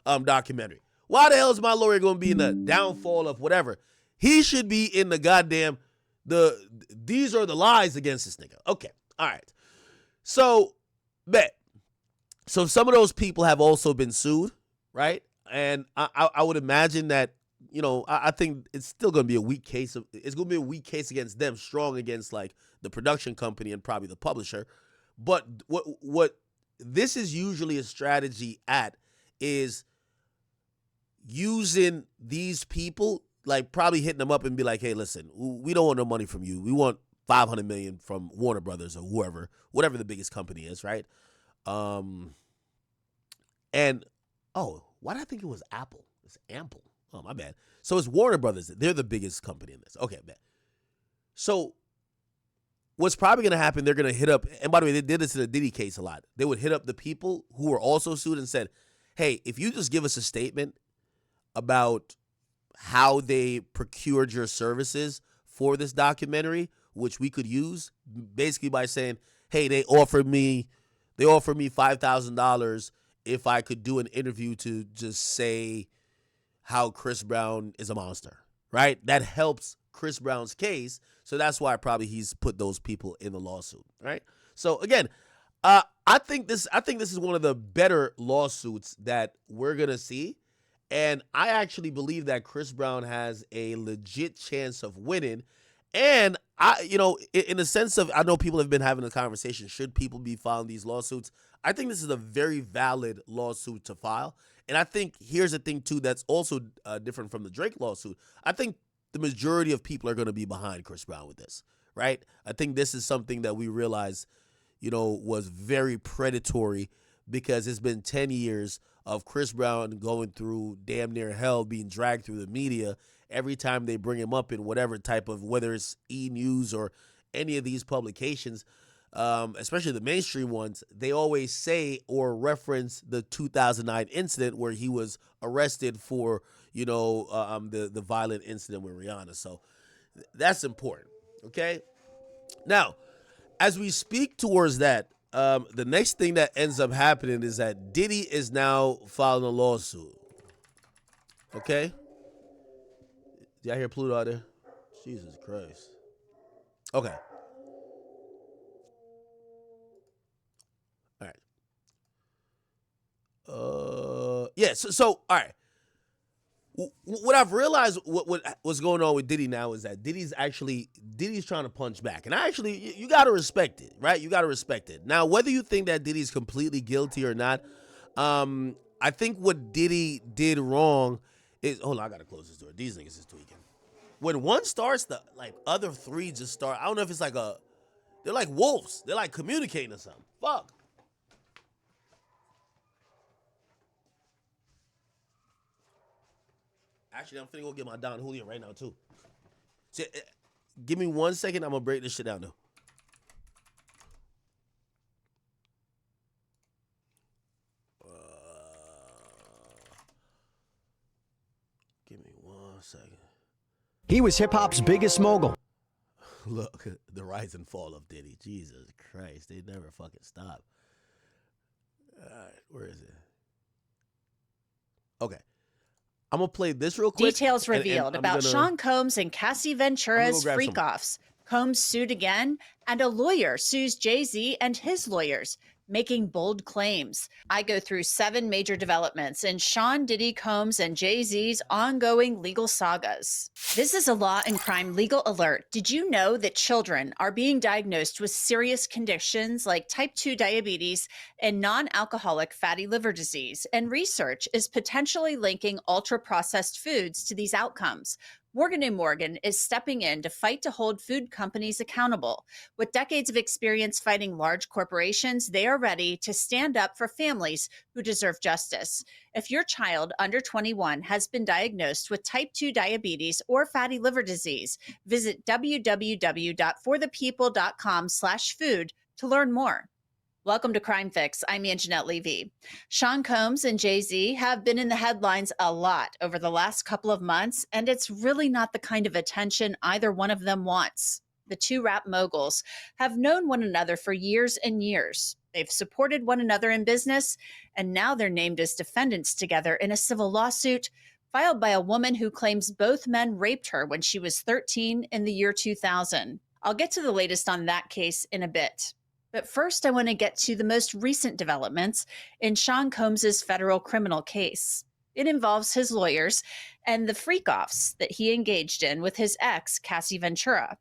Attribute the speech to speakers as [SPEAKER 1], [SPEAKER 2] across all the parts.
[SPEAKER 1] documentary. Why the hell is my lawyer going to be in the downfall of whatever? He should be in the goddamn these are the lies against this nigga. Okay, all right. So, bet. So some of those people have also been sued, right? And I would imagine that, you know, I think it's still going to be a weak case. It's going to be a weak case against them, strong against like the production company and probably the publisher. But what this is usually a strategy at is using these people, like probably hitting them up and be like, hey, listen, we don't want no money from you. We want $500 million from Warner Brothers or whoever, whatever the biggest company is, right? And why did I think it was Apple? It's Ample. Oh, my bad. So it's Warner Brothers. They're the biggest company in this. Okay, bad. So what's probably going to happen, they're going to hit up, and by the way, they did this in the Diddy case a lot. They would hit up the people who were also sued and said, hey, if you just give us a statement about how they procured your services for this documentary, which we could use, basically by saying, hey, they offered me $5,000 if I could do an interview to just say how Chris Brown is a monster, right? That helps Chris Brown's case. So that's why probably he's put those people in the lawsuit, right? So again, I think this is one of the better lawsuits that we're going to see. And I actually believe that Chris Brown has a legit chance of winning. And in the sense of, I know people have been having a conversation, should people be filing these lawsuits? I think this is a very valid lawsuit to file. And I think here's the thing too, that's also different from the Drake lawsuit. I think the majority of people are going to be behind Chris Brown with this, right? I think this is something that we realize, was very predatory, because it's been 10 years of Chris Brown going through damn near hell, being dragged through the media every time they bring him up in whatever type of, whether it's E! News or any of these publications, especially the mainstream ones, they always say or reference the 2009 incident where he was arrested for, the violent incident with Rihanna. So that's important, okay? Now, as we speak towards that, the next thing that ends up happening is that Diddy is now filing a lawsuit. Okay? Did y'all hear Pluto out there? Jesus Christ. Okay. All right. So all right. What I've realized, what's going on with Diddy now is that Diddy's trying to punch back. And you got to respect it, right? You got to respect it. Now, whether you think that Diddy's completely guilty or not, I think what Diddy did wrong is, hold on, I got to close this door. These niggas is tweaking. When one starts, the other three just start. I don't know if it's they're like wolves. They're like communicating or something. Fuck. Actually, I'm finna go get my Don Julio right now, too. So, give me 1 second. I'm going to break this shit down, though. Give me 1 second.
[SPEAKER 2] He was hip-hop's biggest mogul.
[SPEAKER 1] Look, the rise and fall of Diddy. Jesus Christ. They never fucking stop. All right, where is it? Okay. I'm going to play this real quick.
[SPEAKER 3] Details revealed about Sean Combs and Cassie Ventura's freak-offs. Combs sued again, and a lawyer sues Jay-Z and his lawyers, making bold claims. I go through 7 major developments in Sean Diddy Combs and Jay-Z's ongoing legal sagas. This is a law and crime legal alert. Did you know that children are being diagnosed with serious conditions like type 2 diabetes and non-alcoholic fatty liver disease? And research is potentially linking ultra-processed foods to these outcomes. Morgan & Morgan is stepping in to fight to hold food companies accountable. With decades of experience fighting large corporations, they are ready to stand up for families who deserve justice. If your child under 21 has been diagnosed with type 2 diabetes or fatty liver disease, visit www.forthepeople.com/food to learn more. Welcome to Crime Fix. I'm Anjanette Levy. Sean Combs and Jay-Z have been in the headlines a lot over the last couple of months, and it's really not the kind of attention either one of them wants. The two rap moguls have known one another for years and years. They've supported one another in business, and now they're named as defendants together in a civil lawsuit filed by a woman who claims both men raped her when she was 13 in the year 2000. I'll get to the latest on that case in a bit. But first, I want to get to the most recent developments in Sean Combs's federal criminal case. It involves his lawyers and the freak-offs that he engaged in with his ex, Cassie Ventura.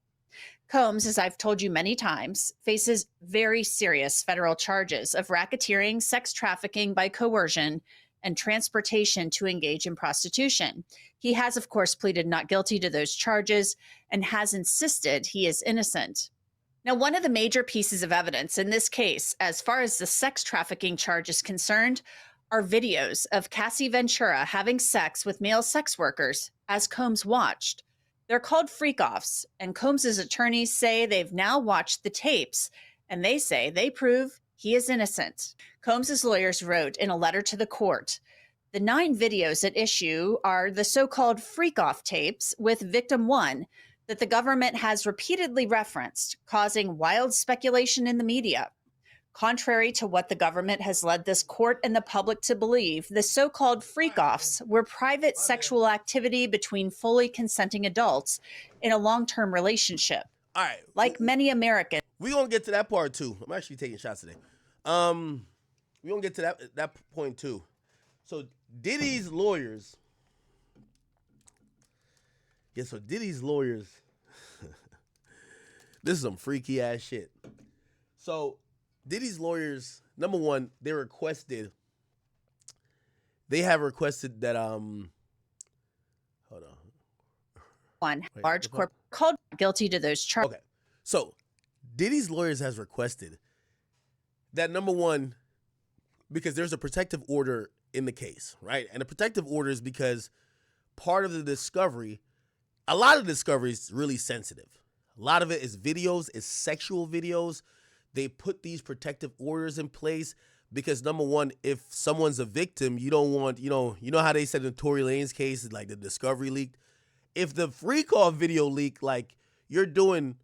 [SPEAKER 3] Combs, as I've told you many times, faces very serious federal charges of racketeering, sex trafficking by coercion, and transportation to engage in prostitution. He has, of course, pleaded not guilty to those charges and has insisted he is innocent. Now, one of the major pieces of evidence in this case, as far as the sex trafficking charge is concerned, are videos of Cassie Ventura having sex with male sex workers as Combs watched. They're called freak-offs, and Combs's attorneys say they've now watched the tapes, and they say they prove he is innocent. Combs's lawyers wrote in a letter to the court, the 9 videos at issue are the so-called freak-off tapes with victim 1 that the government has repeatedly referenced, causing wild speculation in the media. Contrary to what the government has led this court and the public to believe, the so-called freak-offs were private sexual activity between fully consenting adults in a long-term relationship.
[SPEAKER 1] All right.
[SPEAKER 3] Like many Americans.
[SPEAKER 1] We're going to get to that part too. I'm actually taking shots today. We're going to get to that point too. So Diddy's lawyers. Yeah, so Diddy's lawyers. This is some freaky ass shit. So Diddy's lawyers, number one, they have requested that hold on.
[SPEAKER 3] One large corp called guilty to those charges.
[SPEAKER 1] Okay. So Diddy's lawyers has requested that, number one, because there's a protective order in the case, right? And the protective order is because part of the discovery, a lot of the discovery is really sensitive. A lot of it is videos, is sexual videos. They put these protective orders in place because, number one, if someone's a victim, you don't want, you know how they said in Tory Lane's case, like the discovery leaked. If the freak-off video leaked, like, you're doing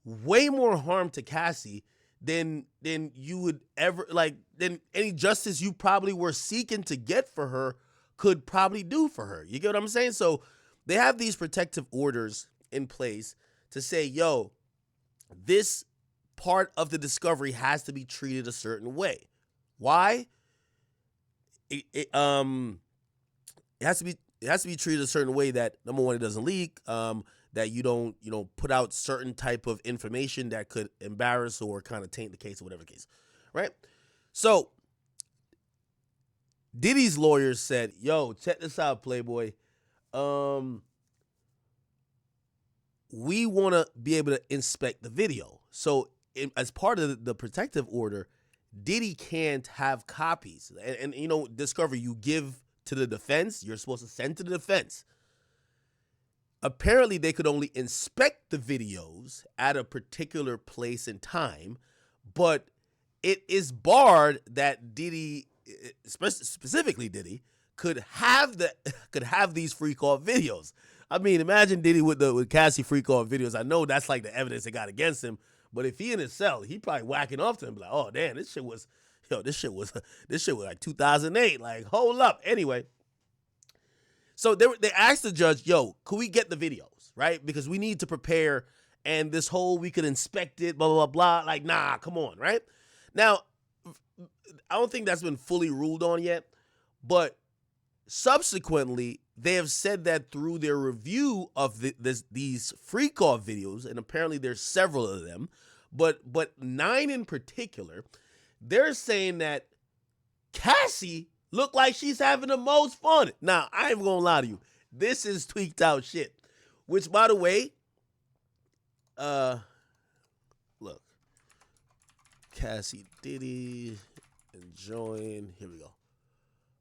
[SPEAKER 1] way more harm to Cassie than you would ever, like, than any justice you probably were seeking to get for her could probably do for her. You get what I'm saying? So they have these protective orders in place to say, yo, this part of the discovery has to be treated a certain way. Why? It has to be treated a certain way that, number one, it doesn't leak, that you don't put out certain type of information that could embarrass or kind of taint the case or whatever the case, right? So Diddy's lawyers said, yo, check this out, Playboy. We want to be able to inspect the video. So as part of the protective order, Diddy can't have copies. And discovery you give to the defense, you're supposed to send to the defense. Apparently, they could only inspect the videos at a particular place and time, but it is barred that Diddy, specifically Diddy, could have these freak-off videos. I mean, imagine Diddy with Cassie freak-off videos. I know that's like the evidence they got against him, but if he in his cell, he probably whacking off to him like, oh damn, this shit was like 2008. Like, hold up. Anyway. So they asked the judge, yo, could we get the videos, right? Because we need to prepare, and this whole we could inspect it, blah, blah, blah, blah. Like, nah, come on, right? Now, I don't think that's been fully ruled on yet, but subsequently, they have said that through their review of these freak-off videos, and apparently there's several of them, but 9 in particular, they're saying that Cassie look like she's having the most fun. Now, I ain't gonna lie to you. This is tweaked out shit. Which, by the way, look. Cassie Diddy enjoying. Here we go.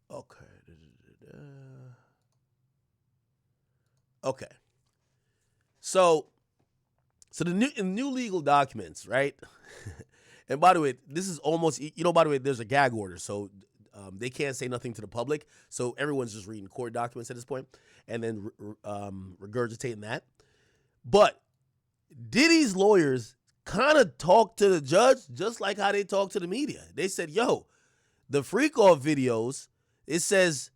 [SPEAKER 1] Okay. Okay. So the new legal documents, right? And by the way, this is almost, by the way, there's a gag order. So they can't say nothing to the public, so everyone's just reading court documents at this point and then regurgitating that. But Diddy's lawyers kind of talked to the judge just like how they talk to the media. They said, yo, the freak off videos, it says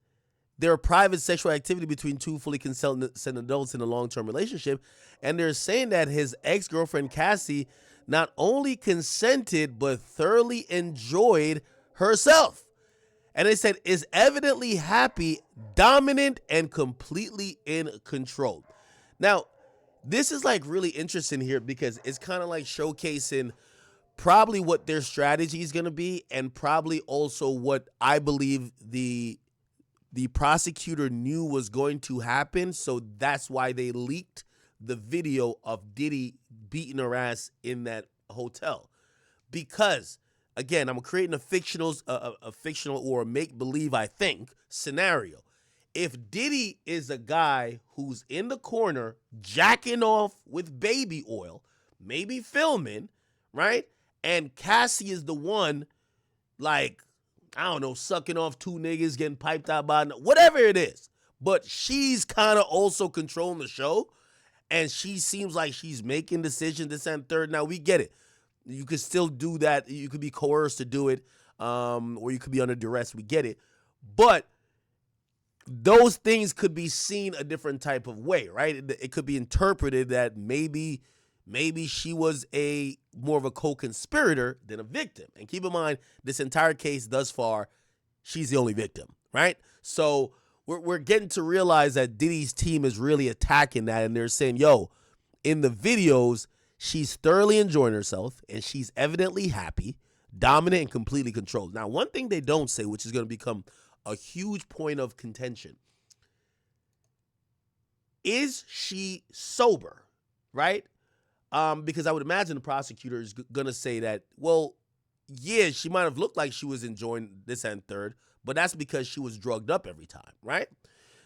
[SPEAKER 1] there are private sexual activity between two fully consenting adults in a long-term relationship. And they're saying that his ex-girlfriend, Cassie, not only consented, but thoroughly enjoyed herself. And they said is evidently happy, dominant, and completely in control. Now, this is like really interesting here because it's kind of like showcasing probably what their strategy is going to be, and probably also what I believe the prosecutor knew was going to happen. So that's why they leaked the video of Diddy beating her ass in that hotel. Because again, I'm creating a fictional or a make-believe, I think, scenario. If Diddy is a guy who's in the corner jacking off with baby oil, maybe filming, right? And Cassie is the one, like, I don't know, sucking off two niggas, getting piped out by whatever it is. But she's kind of also controlling the show. And she seems like she's making decisions, this and third. Now, we get it. You could still do that. You could be coerced to do it. Or you could be under duress. We get it. But those things could be seen a different type of way, right? It could be interpreted that maybe she was a more of a co-conspirator than a victim. And keep in mind, this entire case thus far, she's the only victim, right? So we're getting to realize that Diddy's team is really attacking that, and they're saying, yo, in the videos, she's thoroughly enjoying herself, and she's evidently happy, dominant, and completely controlled. Now, one thing they don't say, which is going to become a huge point of contention, is she sober, right? Because I would imagine the prosecutor is going to say that, well, yeah, she might have looked like she was enjoying this and third, but that's because she was drugged up every time, right?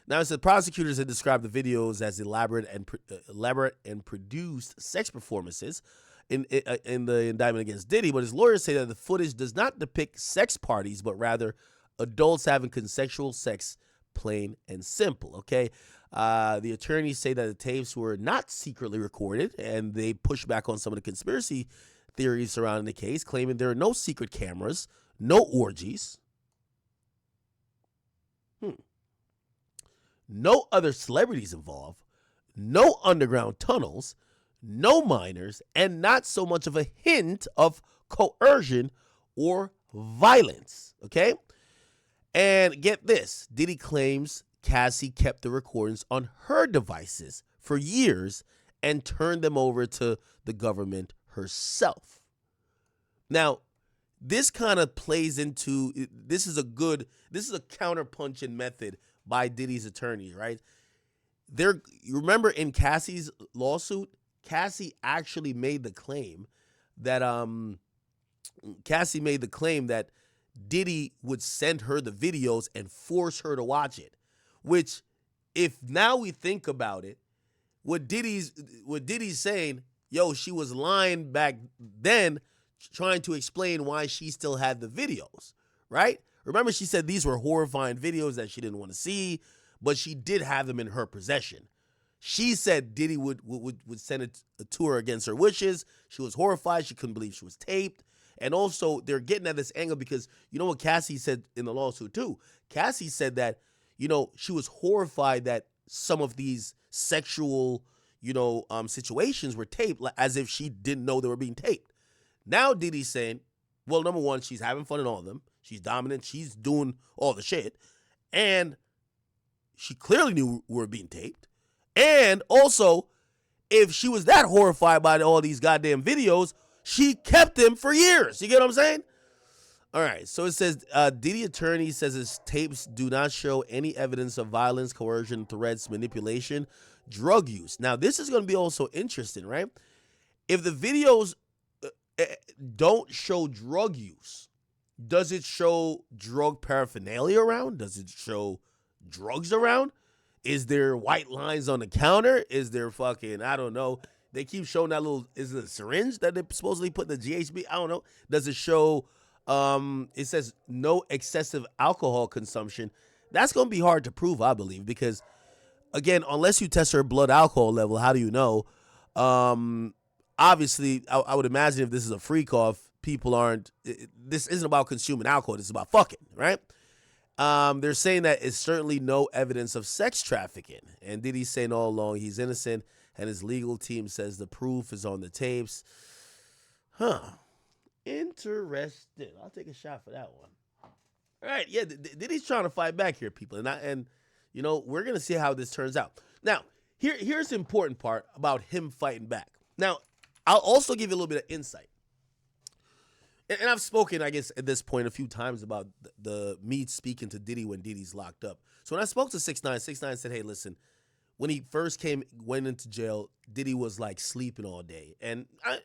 [SPEAKER 1] Now, the prosecutors had described the videos as elaborate and produced sex performances in the indictment against Diddy, but his lawyers say that the footage does not depict sex parties, but rather adults having consensual sex, plain and simple, okay? The attorneys say that the tapes were not secretly recorded, and they push back on some of the conspiracy theories surrounding the case, claiming there are no secret cameras, no orgies, no other celebrities involved, no underground tunnels, no minors, and not so much of a hint of coercion or violence, okay? And get this, Diddy claims Cassie kept the recordings on her devices for years and turned them over to the government herself. Now, this kind of plays into, this is a counterpunching method by Diddy's attorney, right? You remember in Cassie's lawsuit, Cassie actually made the claim that Diddy would send her the videos and force her to watch it. Which, if now we think about it, what Diddy's saying, yo, she was lying back then, trying to explain why she still had the videos, right? Remember, she said these were horrifying videos that she didn't want to see, but she did have them in her possession. She said Diddy would send it to her against her wishes. She was horrified. She couldn't believe she was taped. And also, they're getting at this angle because you know what Cassie said in the lawsuit too? Cassie said that, you know, she was horrified that some of these sexual, situations were taped, as if she didn't know they were being taped. Now Diddy's saying, well, number one, she's having fun in all of them. She's dominant. She's doing all the shit. And she clearly knew we were being taped. And also, if she was that horrified by all these goddamn videos, she kept them for years. You get what I'm saying? All right. So it says, Diddy attorney says his tapes do not show any evidence of violence, coercion, threats, manipulation, drug use. Now, this is going to be also interesting, right? If the videos don't show drug use, does it show drug paraphernalia around? Does it show drugs around? Is there white lines on the counter? Is there fucking, I don't know. They keep showing that little, is it a syringe that they supposedly put the GHB? I don't know. Does it show, it says no excessive alcohol consumption. That's going to be hard to prove, I believe, because, again, unless you test her blood alcohol level, how do you know? obviously, I would imagine if this is a freak off, people aren't. This isn't about consuming alcohol. This is about fucking, right? They're saying that it's certainly no evidence of sex trafficking, and Diddy's saying all along he's innocent, and his legal team says the proof is on the tapes. Huh? Interesting. I'll take a shot for that one. All right, yeah, Diddy's trying to fight back here, people, and you know we're gonna see how this turns out. Now, here's the important part about him fighting back. Now, I'll also give you a little bit of insight. And I've spoken, I guess, at this point a few times about the me speaking to Diddy when Diddy's locked up. So when I spoke to 6ix9ine, 6ix9ine said, hey, listen, when he first went into jail, Diddy was like sleeping all day. And I'm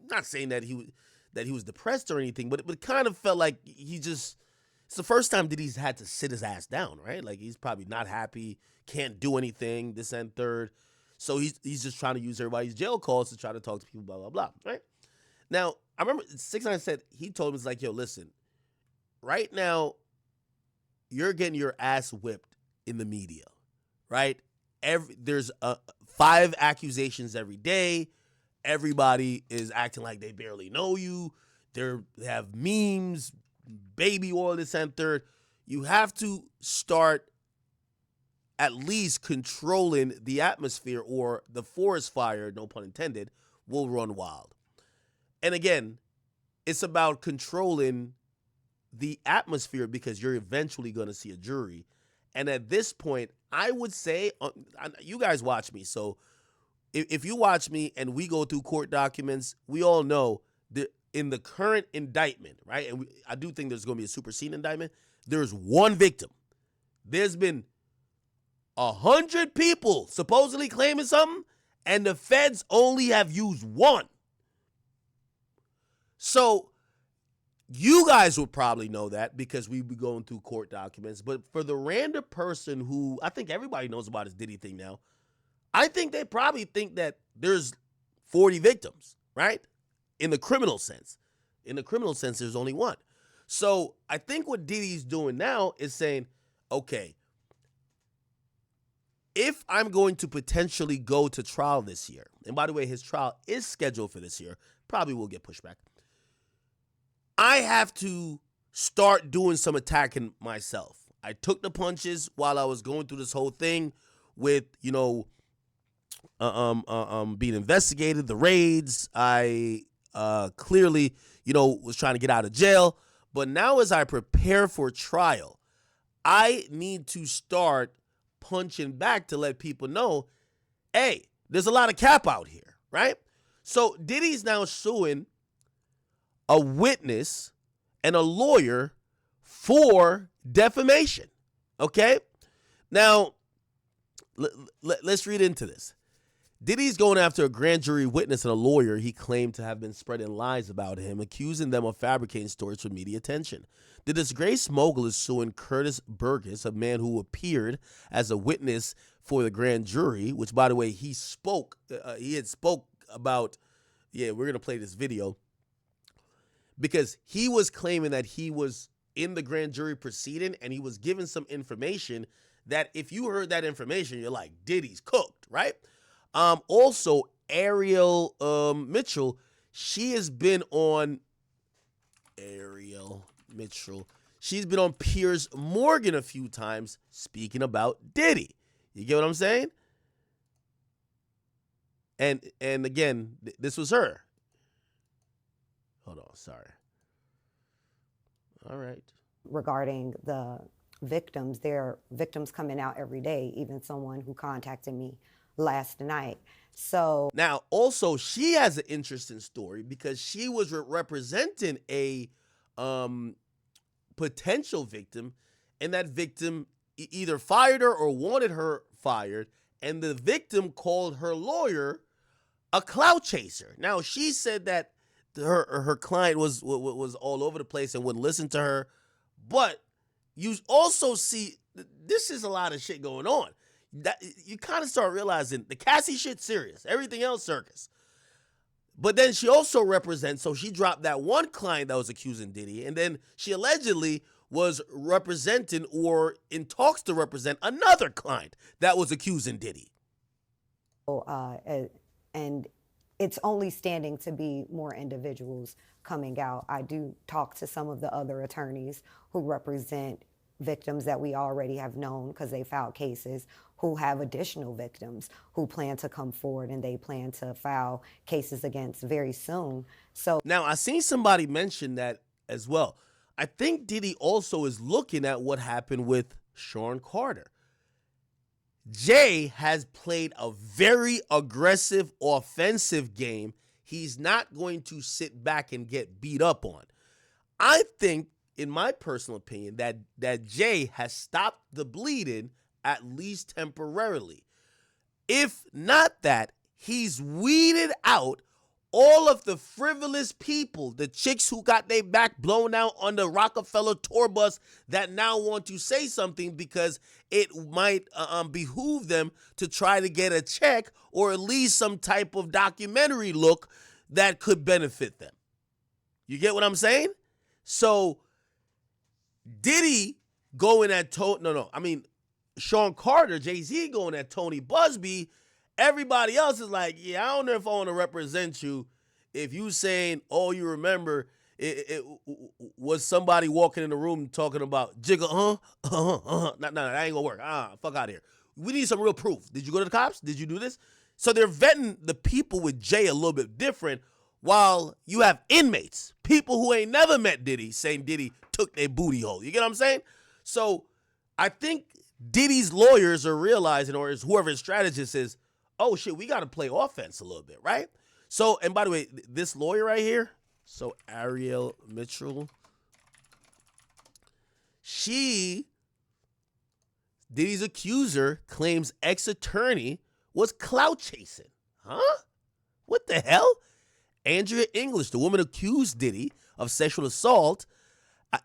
[SPEAKER 1] not saying that he was depressed or anything, but it kind of felt like it's the first time Diddy's had to sit his ass down, right? Like he's probably not happy, can't do anything, this and third. So he's just trying to use everybody's jail calls to try to talk to people, blah, blah, blah, right? Now, I remember 6ix9ine said, he told him, it's like, yo, listen, right now, you're getting your ass whipped in the media, right? There's 5 accusations every day. Everybody is acting like they barely know you. They have memes, baby oil, this and third. You have to start at least controlling the atmosphere, or the forest fire, no pun intended, will run wild. And again, it's about controlling the atmosphere because you're eventually going to see a jury. And at this point, I would say, you guys watch me. So if you watch me and we go through court documents, we all know that in the current indictment, right? And I do think there's going to be a superseding indictment. There's one victim. There's been 100 people supposedly claiming something, and the feds only have used one. So you guys would probably know that because we'd be going through court documents. But for the random person who I think everybody knows about his Diddy thing now, I think they probably think that there's 40 victims, right? In the criminal sense. In the criminal sense, there's only one. So I think what Diddy's doing now is saying, okay, if I'm going to potentially go to trial this year, and by the way, his trial is scheduled for this year, probably will get pushed back, I have to start doing some attacking myself. I took the punches while I was going through this whole thing with, being investigated, the raids. I clearly, was trying to get out of jail. But now as I prepare for trial, I need to start punching back to let people know, hey, there's a lot of cap out here, right? So Diddy's now suing a witness and a lawyer for defamation, okay? Now, let's read into this. Diddy's going after a grand jury witness and a lawyer he claimed to have been spreading lies about him, accusing them of fabricating stories for media attention. The disgraced mogul is suing Curtis Burgess, a man who appeared as a witness for the grand jury, which, by the way, he had spoke about, we're going to play this video, because he was claiming that he was in the grand jury proceeding and he was given some information that if you heard that information, you're like, Diddy's cooked, right? Also, Ariel Mitchell, she's been on Piers Morgan a few times speaking about Diddy. You get what I'm saying? And again, this was her. Hold on, sorry. All right.
[SPEAKER 4] Regarding the victims, there are victims coming out every day, even someone who contacted me last night. So
[SPEAKER 1] now, also, she has an interesting story because she was representing a potential victim, and that victim either fired her or wanted her fired, and the victim called her lawyer a clout chaser. Now, she said that her client was all over the place and wouldn't listen to her, but you also see this is a lot of shit going on. That you kind of start realizing the Cassie shit serious, everything else circus. But then she also represents, so she dropped that one client that was accusing Diddy, and then she allegedly was representing or in talks to represent another client that was accusing Diddy.
[SPEAKER 4] and it's only standing to be more individuals coming out. I do talk to some of the other attorneys who represent victims that we already have known because they filed cases, who have additional victims who plan to come forward, and they plan to file cases against very soon. So
[SPEAKER 1] now I seen somebody mention that as well. I think Diddy also is looking at what happened with Sean Carter. Jay has played a very aggressive, offensive game. He's not going to sit back and get beat up on. I think, in my personal opinion, that Jay has stopped the bleeding, at least temporarily. If not that, he's weeded out all of the frivolous people, the chicks who got their back blown out on the Rockefeller tour bus that now want to say something because it might behoove them to try to get a check or at least some type of documentary look that could benefit them. You get what I'm saying? So Diddy going at Sean Carter, Jay-Z going at Tony Busby. Everybody else is like, yeah, I don't know if I want to represent you. If you saying, oh, you remember, it was somebody walking in the room talking about jiggle, No, that ain't gonna work. Fuck out of here. We need some real proof. Did you go to the cops? Did you do this? So they're vetting the people with Jay a little bit different, while you have inmates, people who ain't never met Diddy, saying Diddy took their booty hole. You get what I'm saying? So I think Diddy's lawyers are realizing, or is whoever his strategist is, oh shit, we got to play offense a little bit, right? So, and by the way, this lawyer right here, so Ariel Mitchell, Diddy's accuser claims ex-attorney was clout chasing. Huh? What the hell? Andrea English, the woman accused Diddy of sexual assault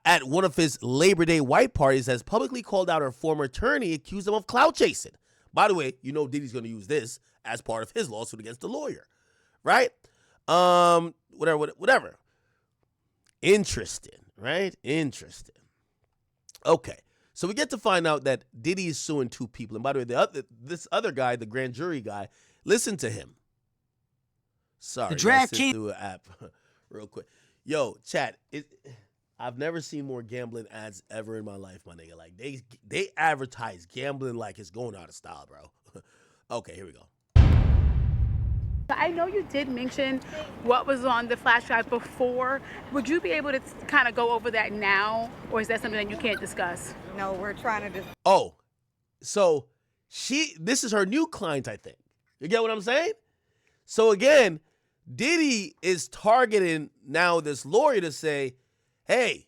[SPEAKER 1] at one of his Labor Day white parties, has publicly called out her former attorney, accused him of clout chasing. By the way, you know Diddy's going to use this as part of his lawsuit against the lawyer, right? Whatever. Interesting, right? Interesting. Okay, so we get to find out that Diddy is suing two people. And by the way, this other guy, the grand jury guy, listen to him. Sorry,
[SPEAKER 2] the drag
[SPEAKER 1] king through an app real quick. Yo, chat. I've never seen more gambling ads ever in my life, my nigga. Like they advertise gambling like it's going out of style, bro. Okay, here we go.
[SPEAKER 5] I know you did mention what was on the flash drive before. Would you be able to kind of go over that now, or is that something that you can't discuss?
[SPEAKER 4] no, we're trying to
[SPEAKER 1] Oh, so this is her new client, I think. You get what I'm saying? So again, Diddy is targeting now this lawyer to say, hey,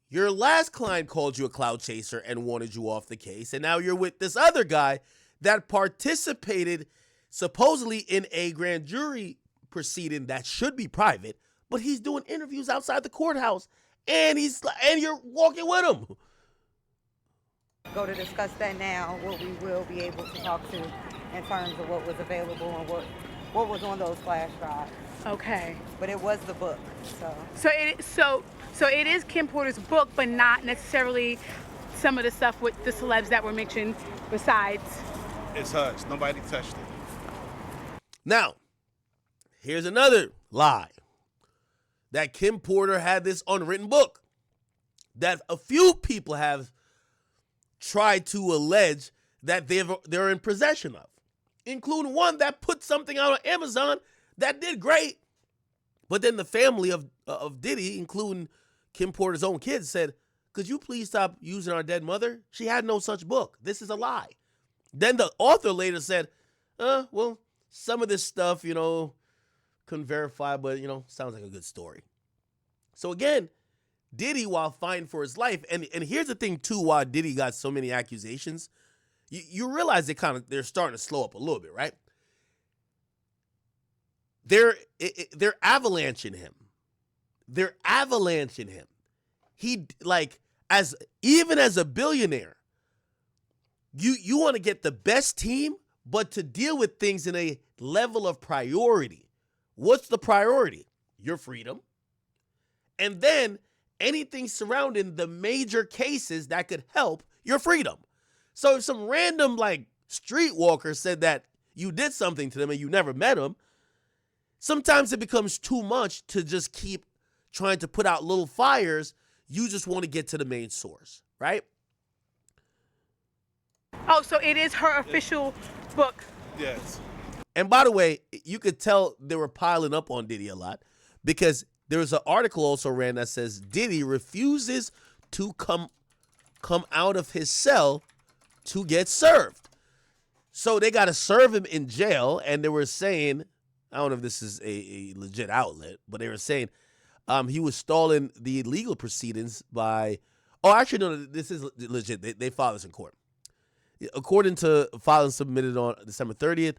[SPEAKER 1] your last client called you a clout chaser and wanted you off the case, and now you're with this other guy that participated supposedly in a grand jury proceeding that should be private, but he's doing interviews outside the courthouse, and you're walking with him.
[SPEAKER 4] go to discuss that now, what we will be able to talk to in terms of what was available and what was on those flash drives.
[SPEAKER 5] Okay.
[SPEAKER 4] But it was the book,
[SPEAKER 5] So it is Kim Porter's book, but not necessarily some of the stuff with the celebs that were mentioned besides.
[SPEAKER 6] It's hers. Nobody touched it.
[SPEAKER 1] Now, here's another lie. That Kim Porter had this unwritten book that a few people have tried to allege that they're in possession of, including one that put something out on Amazon that did great. But then the family of Diddy, including Kim Porter's own kids, said, could you please stop using our dead mother? She had no such book. This is a lie. Then the author later said, well, some of this stuff, couldn't verify, but, sounds like a good story. So again, Diddy, while fighting for his life, and here's the thing, too, why Diddy got so many accusations, you realize they're starting to slow up a little bit, right? They're avalanching him. They're avalanching him. He, even as a billionaire, you want to get the best team, but to deal with things in a level of priority. What's the priority? Your freedom. And then anything surrounding the major cases that could help your freedom. So if some random streetwalker said that you did something to them and you never met him, sometimes it becomes too much to just keep trying to put out little fires. You just want to get to the main source, right?
[SPEAKER 5] Oh, so it is her official book.
[SPEAKER 6] Yes.
[SPEAKER 1] And by the way, you could tell they were piling up on Diddy a lot because there was an article also ran that says Diddy refuses to come out of his cell to get served. So they got to serve him in jail, and they were saying, I don't know if this is a legit outlet, but they were saying he was stalling the legal proceedings by, oh, actually, no, this is legit. They filed this in court. According to filing submitted on December 30th,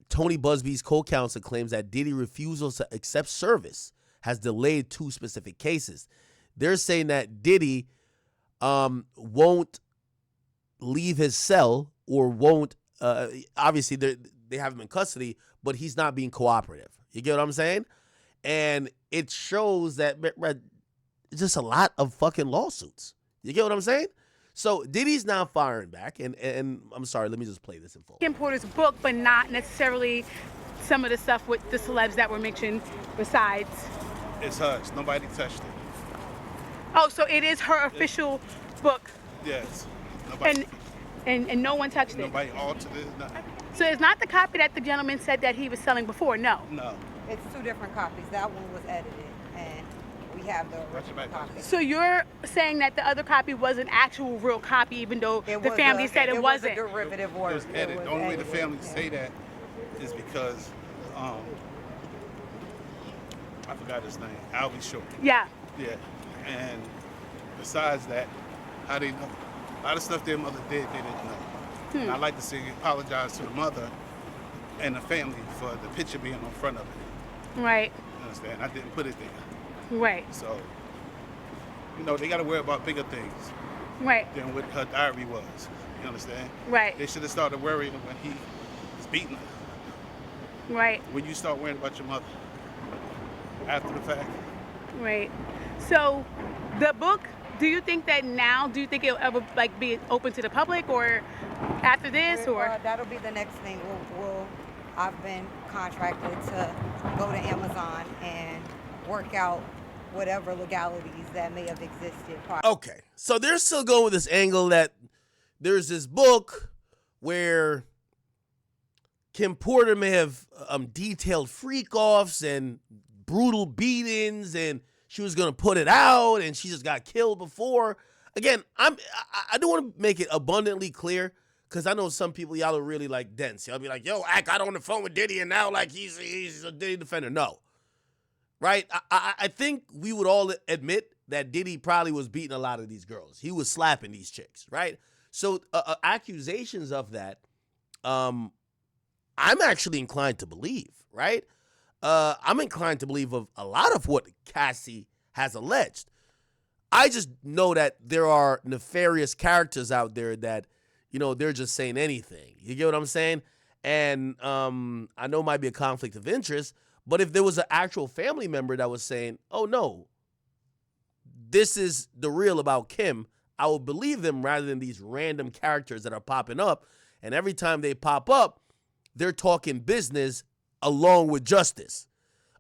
[SPEAKER 1] Tony Busby's co-counsel claims that Diddy refusal to accept service has delayed 2 specific cases. They're saying that Diddy won't leave his cell or won't, obviously they have him in custody, but he's not being cooperative. You get what I'm saying? And it shows that it's just a lot of fucking lawsuits. You get what I'm saying? So Diddy's now firing back, and I'm sorry, let me just play this in full.
[SPEAKER 5] Kim Porter's book, but not necessarily some of the stuff with the celebs that were mentioned besides.
[SPEAKER 6] It's hers. Nobody touched it.
[SPEAKER 5] Oh, so it is her official book.
[SPEAKER 6] Yes. Nobody.
[SPEAKER 5] And no one touched it.
[SPEAKER 6] Nobody altered it. Nothing.
[SPEAKER 5] So it's not the copy that the gentleman said that he was selling before. No.
[SPEAKER 6] No.
[SPEAKER 4] It's 2 different copies. That one was edited, and we have the original copy.
[SPEAKER 5] So you're saying that the other copy was an actual real copy, even though the family said it wasn't.
[SPEAKER 4] It was a derivative work.
[SPEAKER 6] It was edited. The only way the family say that is because I forgot his name. Albie Short.
[SPEAKER 5] Yeah.
[SPEAKER 6] Yeah. And besides that, how they know? A lot of stuff their mother did, they didn't know. And I'd like to see apologize to the mother and the family for the picture being on front of it.
[SPEAKER 5] Right.
[SPEAKER 6] You understand? I didn't put it there.
[SPEAKER 5] Right.
[SPEAKER 6] So, they got to worry about bigger things
[SPEAKER 5] Right.
[SPEAKER 6] than what her diary was. You understand?
[SPEAKER 5] Right.
[SPEAKER 6] They should have started worrying when he was beating her.
[SPEAKER 5] Right.
[SPEAKER 6] When you start worrying about your mother after the fact.
[SPEAKER 5] Right. So the book, do you think it'll ever be open to the public or after this or?
[SPEAKER 4] That'll be the next thing. I've been contracted to go to Amazon and work out whatever legalities that may have existed prior.
[SPEAKER 1] Okay, so they're still going with this angle that there's this book where Kim Porter may have detailed freak-offs and brutal beatings, and she was going to put it out, and she just got killed before. Again, I do want to make it abundantly clear, because I know some people, y'all are really, dense. Y'all be like, yo, I got on the phone with Diddy, and now, he's a Diddy defender. No. Right? I think we would all admit that Diddy probably was beating a lot of these girls. He was slapping these chicks, right? So accusations of that, I'm actually inclined to believe, right? I'm inclined to believe of a lot of what Cassie has alleged. I just know that there are nefarious characters out there that, they're just saying anything. You get what I'm saying? And I know it might be a conflict of interest, but if there was an actual family member that was saying, oh, no, this is the real about Kim, I would believe them rather than these random characters that are popping up. And every time they pop up, they're talking business along with justice.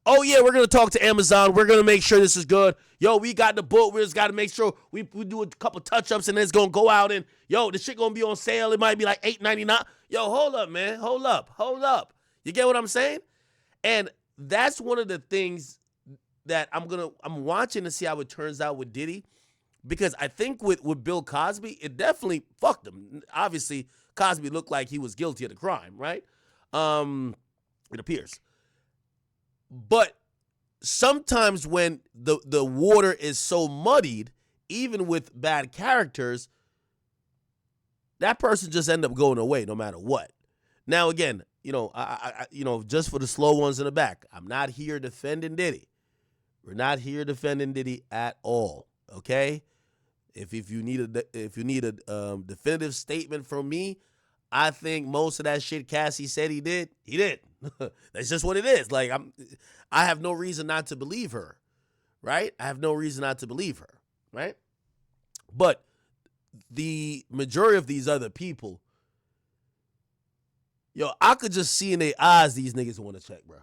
[SPEAKER 1] Oh, yeah, we're going to talk to Amazon. We're going to make sure this is good. Yo, we got the book. We just got to make sure we do a couple touch-ups and then it's going to go out. And, yo, the shit going to be on sale. It might be like $8.99. Yo, hold up, man. Hold up. You get what I'm saying? And that's one of the things that I'm watching to see how it turns out with Diddy. Because I think with Bill Cosby, it definitely fucked him. Obviously, Cosby looked like he was guilty of the crime, right? It appears. But sometimes when the water is so muddied, even with bad characters, that person just end up going away no matter what. Now, again, I just for the slow ones in the back, I'm not here defending Diddy. We're not here defending Diddy at all, okay? If you need a definitive statement from me, I think most of that shit Cassie said he did. That's just what it is. I have no reason not to believe her, right? I have no reason not to believe her, right? But the majority of these other people, I could just see in their eyes these niggas want to check, bro.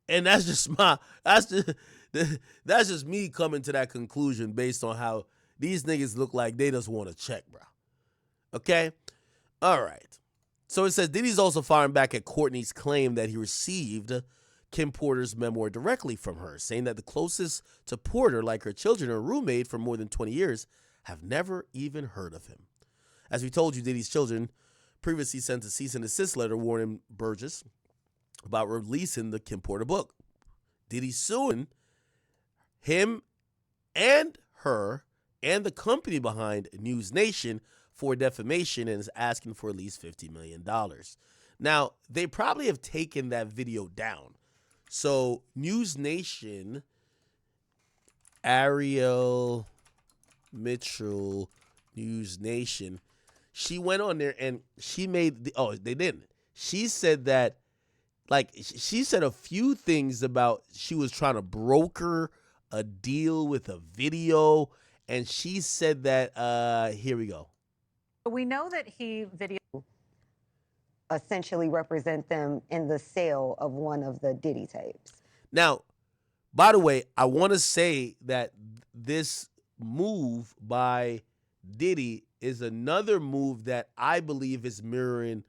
[SPEAKER 1] And that's just that's just me coming to that conclusion based on how these niggas look like they just want to check, bro. Okay? All right. So it says Diddy's also firing back at Courtney's claim that he received Kim Porter's memoir directly from her, saying that the closest to Porter, like her children or roommate for more than 20 years, have never even heard of him. As we told you, Diddy's children previously sent a cease and desist letter warning Burgess about releasing the Kim Porter book. Diddy's suing him and her and the company behind News Nation for defamation and is asking for at least $50 million. Now, they probably have taken that video down. So, News Nation, Ariel Mitchell, News Nation, she went on there and she made, they didn't. She said that, she said a few things about she was trying to broker a deal with a video, and she said that, here we go.
[SPEAKER 7] We know that he video
[SPEAKER 4] essentially represent them in the sale of one of the Diddy tapes.
[SPEAKER 1] Now, by the way, I want to say that this move by Diddy is another move that I believe is mirroring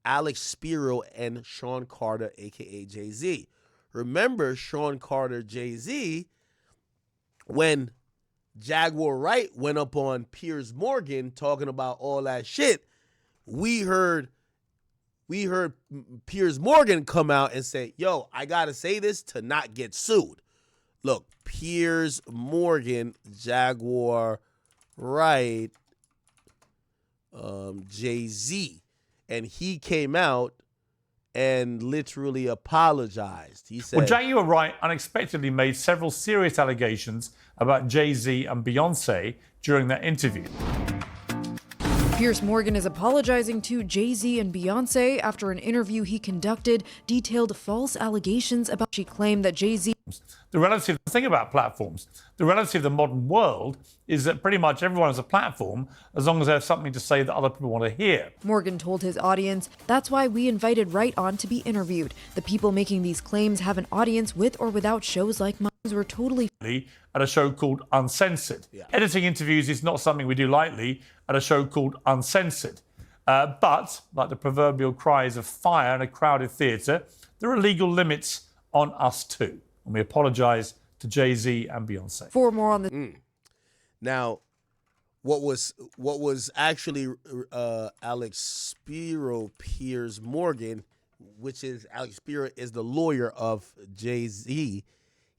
[SPEAKER 1] Alex Spiro and Sean Carter, a.k.a. Jay-Z. Remember Sean Carter, Jay-Z, when Jaguar Wright went up on Piers Morgan talking about all that shit, we heard Piers Morgan come out and say, yo, I got to say this to not get sued. Look, Piers Morgan, Jaguar Wright, Jay-Z. And he came out and literally apologized. He said,
[SPEAKER 8] Well, Jaguar Wright unexpectedly made several serious allegations about Jay-Z and Beyonce during that interview.
[SPEAKER 9] Piers Morgan is apologizing to Jay-Z and Beyonce after an interview he conducted detailed false allegations about. She claimed that Jay-Z.
[SPEAKER 8] The thing about platforms, the reality of the modern world is that pretty much everyone has a platform as long as they have something to say that other people want to hear.
[SPEAKER 9] Morgan told his audience, "That's why we invited Wright on to be interviewed. The people making these claims have an audience with or without shows like mine. We're totally."
[SPEAKER 8] At a show called Uncensored. Yeah. Editing interviews is not something we do lightly at a show called Uncensored. But, like the proverbial cries of fire in a crowded theatre, there are legal limits on us too. And we apologise to Jay-Z and Beyonce.
[SPEAKER 9] For more on the...
[SPEAKER 1] Now, what was actually Alex Spiro Piers Morgan, which is Alex Spiro is the lawyer of Jay-Z.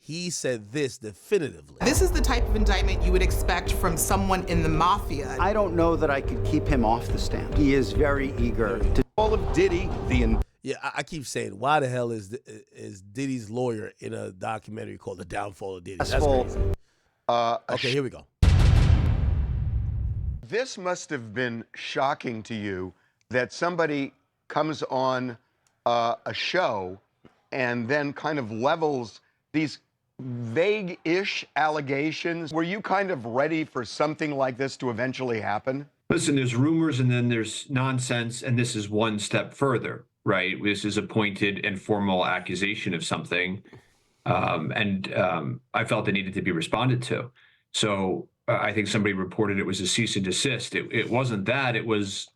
[SPEAKER 1] He said this definitively.
[SPEAKER 10] This is the type of indictment you would expect from someone in the mafia.
[SPEAKER 2] I don't know that I could keep him off the stand. He is very eager to all of Diddy.
[SPEAKER 1] Yeah, I keep saying, why the hell is Diddy's lawyer in a documentary called The Downfall of Diddy? That's crazy. Okay, here we go.
[SPEAKER 11] This must have been shocking to you that somebody comes on a show and then kind of levels these vague-ish allegations. Were you kind of ready for something like this to eventually happen?
[SPEAKER 12] Listen, there's rumors and then there's nonsense, and this is one step further, right? This is a pointed and formal accusation of something, I felt it needed to be responded to. So I think somebody reported it was a cease and desist. It wasn't that. It was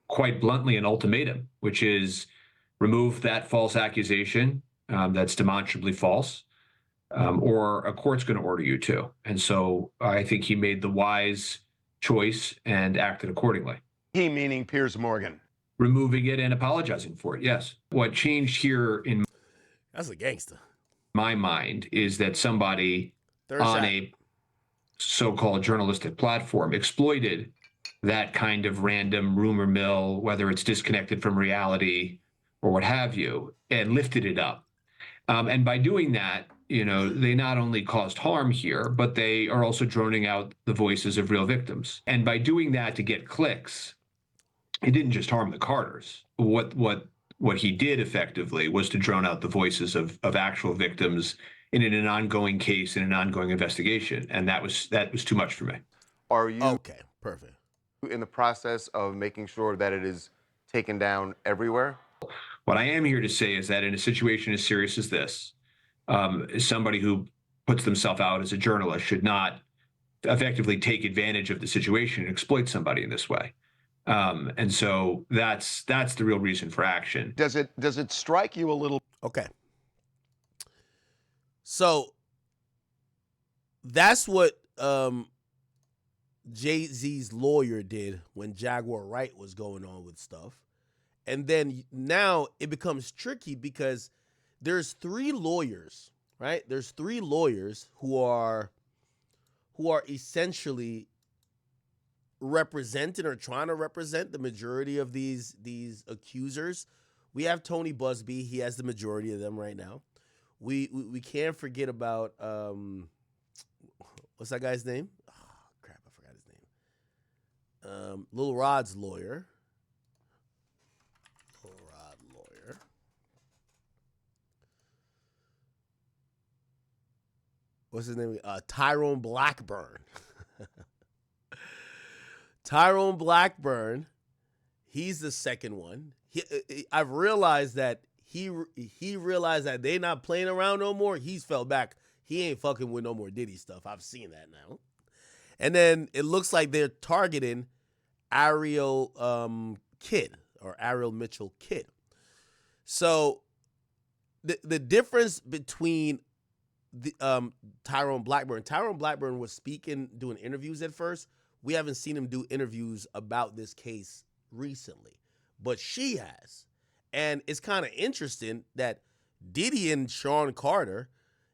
[SPEAKER 12] quite bluntly an ultimatum, which is remove that false accusation that's demonstrably false, or a court's going to order you to. And so I think he made the wise choice and acted accordingly.
[SPEAKER 11] He meaning Piers Morgan.
[SPEAKER 12] Removing it and apologizing for it, yes. What changed here in
[SPEAKER 1] that's a gangster.
[SPEAKER 12] My mind is that somebody on a so-called journalistic platform exploited that kind of random rumor mill, whether it's disconnected from reality or what have you, and lifted it up. And by doing that, you know, they not only caused harm here, but they are also droning out the voices of real victims. And by doing that to get clicks, he didn't just harm the Carters. What he did effectively was to drone out the voices of actual victims in an ongoing case, in an ongoing investigation. And that was too much for me.
[SPEAKER 11] Are you
[SPEAKER 1] okay? Perfect.
[SPEAKER 11] In the process of making sure that it is taken down everywhere?
[SPEAKER 12] What I am here to say is that in a situation as serious as this, somebody who puts themselves out as a journalist should not effectively take advantage of the situation and exploit somebody in this way. And so that's the real reason for action.
[SPEAKER 11] Does it strike you a little?
[SPEAKER 1] Okay. So that's what Jay-Z's lawyer did when Jaguar Wright was going on with stuff. And then now it becomes tricky because there's 3 lawyers, right? There's 3 lawyers who are essentially representing or trying to represent the majority of these accusers. We have Tony Busby. He has the majority of them right now. We can't forget about what's that guy's name? Oh, crap, I forgot his name. Lil Rod's lawyer. What's his name? Tyrone Blackburn. Tyrone Blackburn. He's the second one. I've realized that he realized that they not playing around no more. He's fell back. He ain't fucking with no more Diddy stuff. I've seen that now. And then it looks like they're targeting Ariel Kidd or Ariel Mitchell Kidd. So the difference between the Tyrone Blackburn was speaking, doing interviews at first. We haven't seen him do interviews about this case recently, but she has. And it's kind of interesting that Diddy and Sean Carter,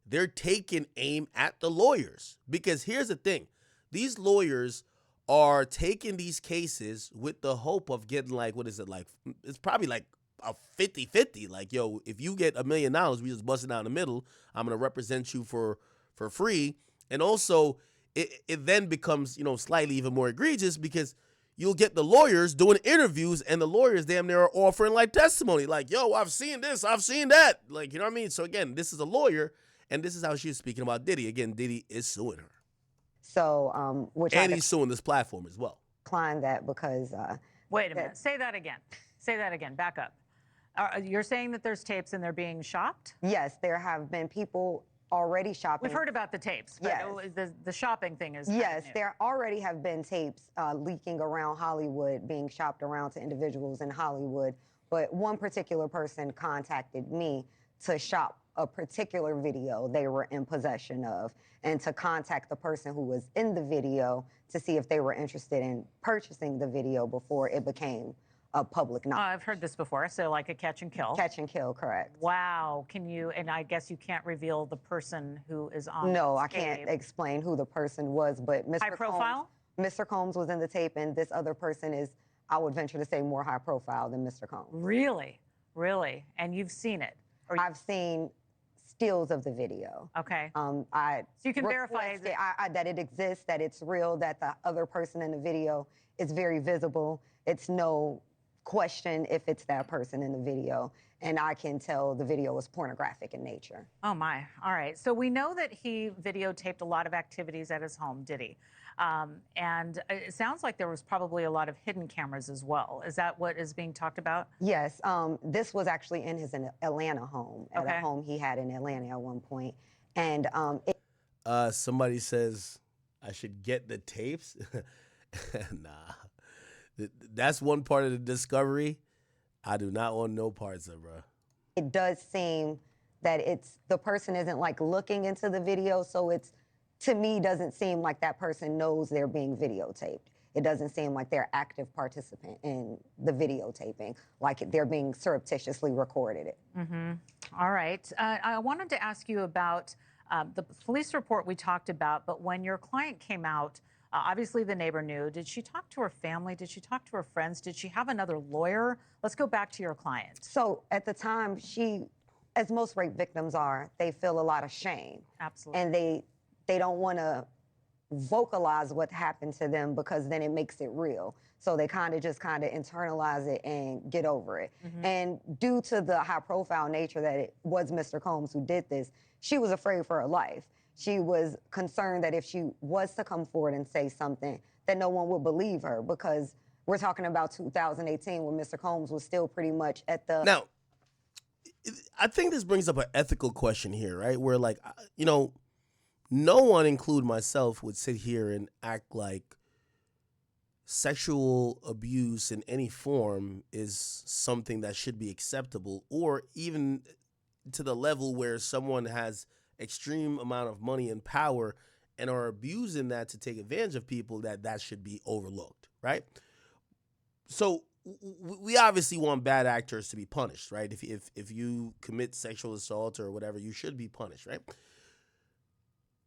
[SPEAKER 1] they're taking aim at the lawyers, because here's the thing. These lawyers are taking these cases with the hope of getting like, what is it, like, it's probably like a 50-50. Like, yo, if you get $1 million, we just bust it down the middle. I'm going to represent you for free. And also, it then becomes, slightly even more egregious because you'll get the lawyers doing interviews and the lawyers damn near are offering like testimony. Like, yo, I've seen this, I've seen that. Like, you know what I mean? So again, this is a lawyer and this is how she's speaking about Diddy. Again, Diddy is suing her.
[SPEAKER 4] So,
[SPEAKER 1] and he's suing this platform as well.
[SPEAKER 4] Decline that because.
[SPEAKER 7] Wait a minute. Say that again. Say that again. Back up. You're saying that there's tapes and they're being shopped?
[SPEAKER 4] Yes, there have been people already shopping.
[SPEAKER 7] We've heard about the tapes, but
[SPEAKER 4] yes.
[SPEAKER 7] The shopping thing is
[SPEAKER 4] yes, there already have been tapes leaking around Hollywood, being shopped around to individuals in Hollywood. But one particular person contacted me to shop a particular video they were in possession of, and to contact the person who was in the video to see if they were interested in purchasing the video before it became a public knowledge.
[SPEAKER 7] I've heard this before, so like a catch and kill.
[SPEAKER 4] Catch and kill, correct.
[SPEAKER 7] Wow. Can you, and I guess you can't reveal the person who is on
[SPEAKER 4] No,
[SPEAKER 7] this
[SPEAKER 4] I can't
[SPEAKER 7] tape.
[SPEAKER 4] explain who the person was, but Mr.
[SPEAKER 7] High profile?
[SPEAKER 4] Mr. Combs was in the tape, and this other person is, I would venture to say, more high profile than Mr. Combs.
[SPEAKER 7] Really? Really? And you've seen it?
[SPEAKER 4] I've seen stills of the video.
[SPEAKER 7] Okay.
[SPEAKER 4] So
[SPEAKER 7] you can verify
[SPEAKER 4] that it exists, that it's real, that the other person in the video is very visible. It's no question if it's that person in the video, and I can tell the video is pornographic in nature.
[SPEAKER 7] Oh my, all right. So we know that he videotaped a lot of activities at his home, did he? And it sounds like there was probably a lot of hidden cameras as well. Is that what is being talked about?
[SPEAKER 4] Yes, this was actually in his Atlanta home, at a home he had in Atlanta at one point. And
[SPEAKER 1] somebody says I should get the tapes. Nah. That's one part of the discovery I do not want no parts of, bro.
[SPEAKER 4] It does seem that the person isn't like looking into the video, so it's, to me, doesn't seem like that person knows they're being videotaped. It doesn't seem like they're active participant in the videotaping, like they're being surreptitiously recorded it.
[SPEAKER 7] Mm-hmm. All right. I wanted to ask you about the police report we talked about, but when your client came out, obviously the neighbor knew. Did she talk to her family? Did she talk to her friends? Did she have another lawyer? Let's go back to your client.
[SPEAKER 4] So at the time, she, as most rape victims are, they feel a lot of shame.
[SPEAKER 7] Absolutely.
[SPEAKER 4] And they don't want to vocalize what happened to them because then it makes it real. So they just internalize it and get over it. Mm-hmm. And due to the high profile nature that it was Mr. Combs who did this, she was afraid for her life. She was concerned that if she was to come forward and say something, that no one would believe her, because we're talking about 2018 when Mr. Combs was still pretty much at the...
[SPEAKER 1] Now, I think this brings up an ethical question here, right? Where like, no one, including myself, would sit here and act like sexual abuse in any form is something that should be acceptable, or even to the level where someone has extreme amount of money and power and are abusing that to take advantage of people, that should be overlooked, right? So we obviously want bad actors to be punished, right? If you commit sexual assault or whatever, you should be punished, right?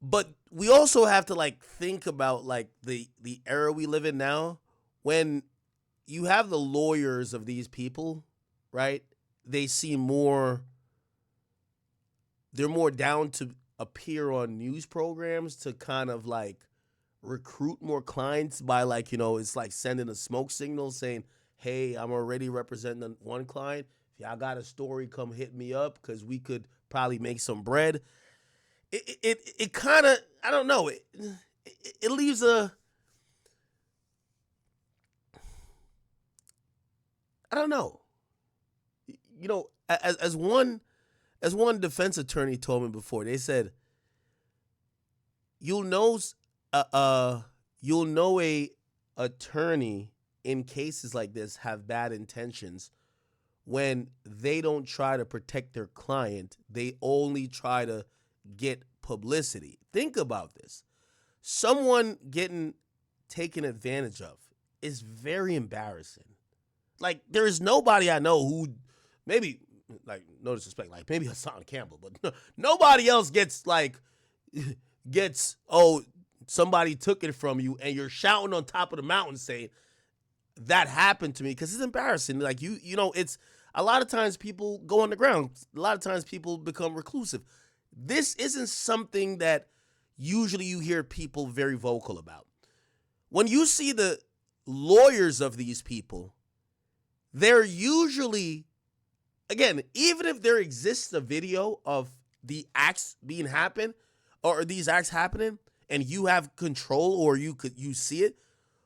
[SPEAKER 1] But we also have to like think about like the era we live in now, when you have the lawyers of these people, right? They seem they're more down to appear on news programs to kind of like recruit more clients by like, it's like sending a smoke signal saying, hey, I'm already representing one client. If y'all got a story, come hit me up because we could probably make some bread. It kind of, I don't know, it leaves I don't know. As one defense attorney told me before, they said, you'll know a attorney in cases like this have bad intentions when they don't try to protect their client. They only try to get publicity. Think about this. Someone getting taken advantage of is very embarrassing. Like, there is nobody I know who, maybe, like, no disrespect, like maybe Hassan Campbell, but nobody else gets, oh, somebody took it from you and you're shouting on top of the mountain saying, that happened to me, because it's embarrassing. Like, it's a lot of times people go underground. A lot of times people become reclusive. This isn't something that usually you hear people very vocal about. When you see the lawyers of these people, they're usually, again, even if there exists a video of the acts being happen or these acts happening and you have control or you see it,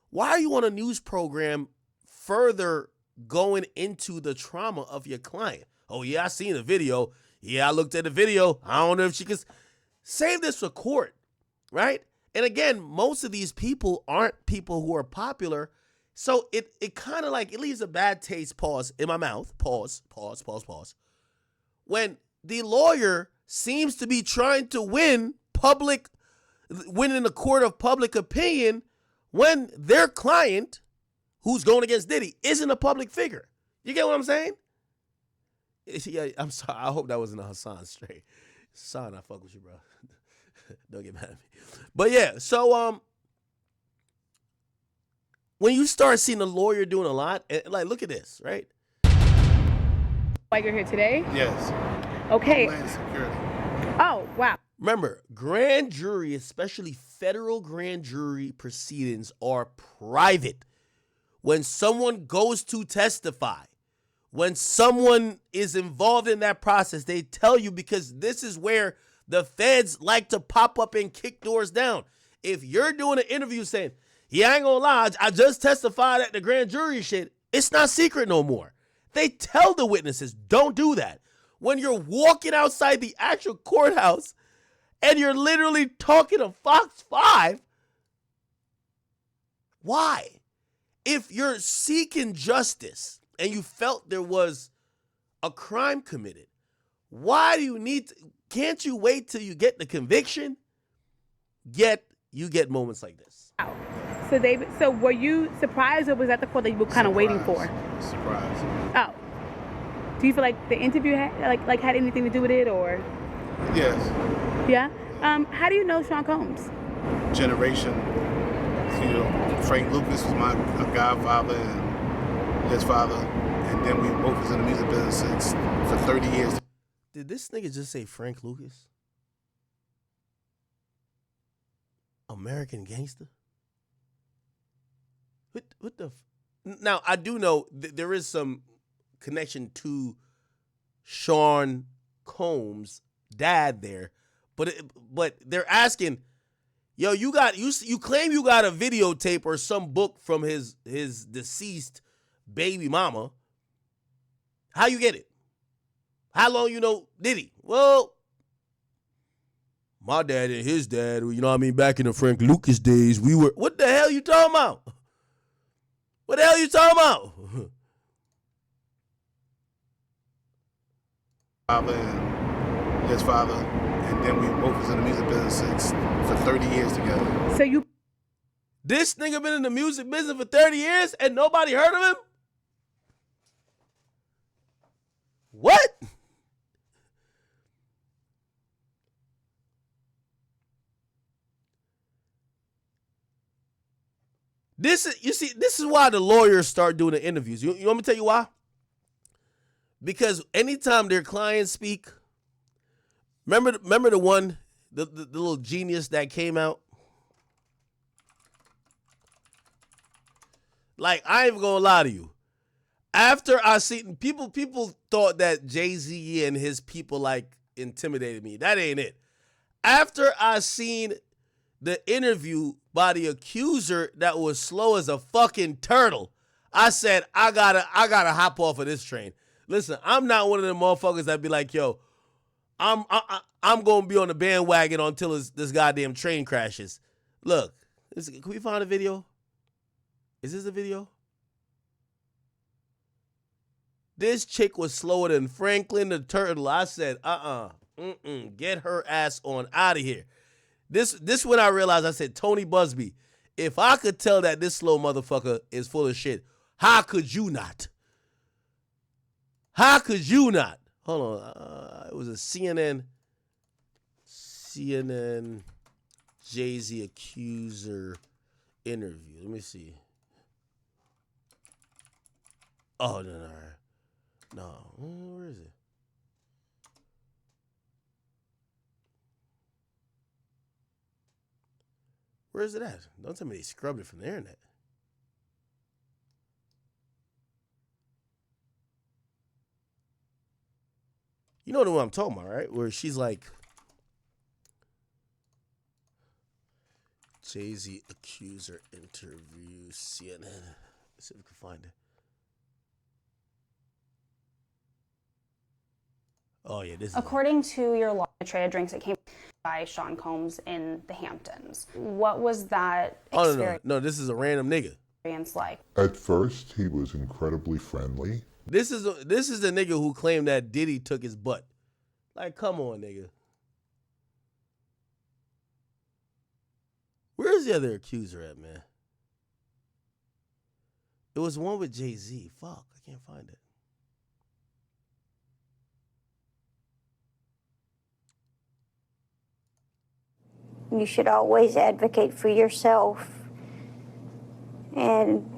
[SPEAKER 1] why are you on a news program further going into the trauma of your client? Oh yeah, I seen the video. Yeah, I looked at the video. I don't know if she can save this for court, right? And again, most of these people aren't people who are popular. So it kind of like, it leaves a bad taste, pause, in my mouth. Pause. When the lawyer seems to be trying to win in the court of public opinion when their client, who's going against Diddy, isn't a public figure. You get what I'm saying? Yeah, I'm sorry. I hope that wasn't a Hassan straight. Hassan, I fuck with you, bro. Don't get mad at me. But yeah, so when you start seeing a lawyer doing a lot, like, look at this, right?
[SPEAKER 5] Why you're here today?
[SPEAKER 6] Yes.
[SPEAKER 5] Okay.
[SPEAKER 6] Homeland Security.
[SPEAKER 5] Oh, wow.
[SPEAKER 1] Remember, grand jury, especially federal grand jury proceedings, are private. When someone goes to testify, when someone is involved in that process, they tell you, because this is where the feds like to pop up and kick doors down. If you're doing an interview saying, yeah, I ain't gonna lie, I just testified at the grand jury shit, it's not secret no more. They tell the witnesses, don't do that. When you're walking outside the actual courthouse and you're literally talking to Fox 5, why? If you're seeking justice and you felt there was a crime committed, why do you need to, can't you wait till you get the conviction? Yet you get moments like this.
[SPEAKER 5] So were you surprised, or was that the call that you were kind of waiting for?
[SPEAKER 6] Surprise.
[SPEAKER 5] Oh. Do you feel like the interview had had anything to do with it, or?
[SPEAKER 6] Yes.
[SPEAKER 5] Yeah? How do you know Sean Combs?
[SPEAKER 6] Generation. Frank Lucas was my godfather and his father, and then we both was in the music business for 30 years.
[SPEAKER 1] Did this nigga just say Frank Lucas? American Gangster? What the? Now, I do know there is some connection to Sean Combs' dad there, but they're asking, yo, you claim you got a videotape or some book from his deceased baby mama. How you get it? How long you know Diddy? Well, my dad and his dad, you know what I mean, back in the Frank Lucas days, we were, what the hell you talking about? What the hell you talking about?
[SPEAKER 6] Father and his father, and then we both was in the music business for 30 years together.
[SPEAKER 5] So you...
[SPEAKER 1] This nigga been in the music business for 30 years and nobody heard of him? What? This is why the lawyers start doing the interviews. You want me to tell you why? Because anytime their clients speak, remember the one, the little genius that came out? Like, I ain't even gonna lie to you. After I seen people thought that Jay-Z and his people like intimidated me. That ain't it. After I seen the interview by the accuser that was slow as a fucking turtle, I said, I gotta hop off of this train. Listen, I'm not one of them motherfuckers that be like, yo, I'm gonna be on the bandwagon until this goddamn train crashes. Look, can we find a video? Is this a video? This chick was slower than Franklin the Turtle. I said, get her ass on out of here. This when I realized, I said, Tony Busby, if I could tell that this slow motherfucker is full of shit, how could you not? How could you not? Hold on. It was a CNN Jay-Z accuser interview. Let me see. Oh, no. Where is it? Where is it at? Don't tell me they scrubbed it from the internet. You know the one I'm talking about, right? Where she's like, Jay-Z accuser interview, CNN. Let's see if we can find it. Oh, yeah, this is
[SPEAKER 13] According to your law, tray of drinks that came by Sean Combs in the Hamptons. What was that experience?
[SPEAKER 1] No, this is a random nigga.
[SPEAKER 13] Like?
[SPEAKER 14] At first, he was incredibly friendly.
[SPEAKER 1] This is the nigga who claimed that Diddy took his butt. Like, come on, nigga. Where's the other accuser at, man? It was one with Jay-Z. Fuck, I can't find it.
[SPEAKER 15] You should always advocate for yourself and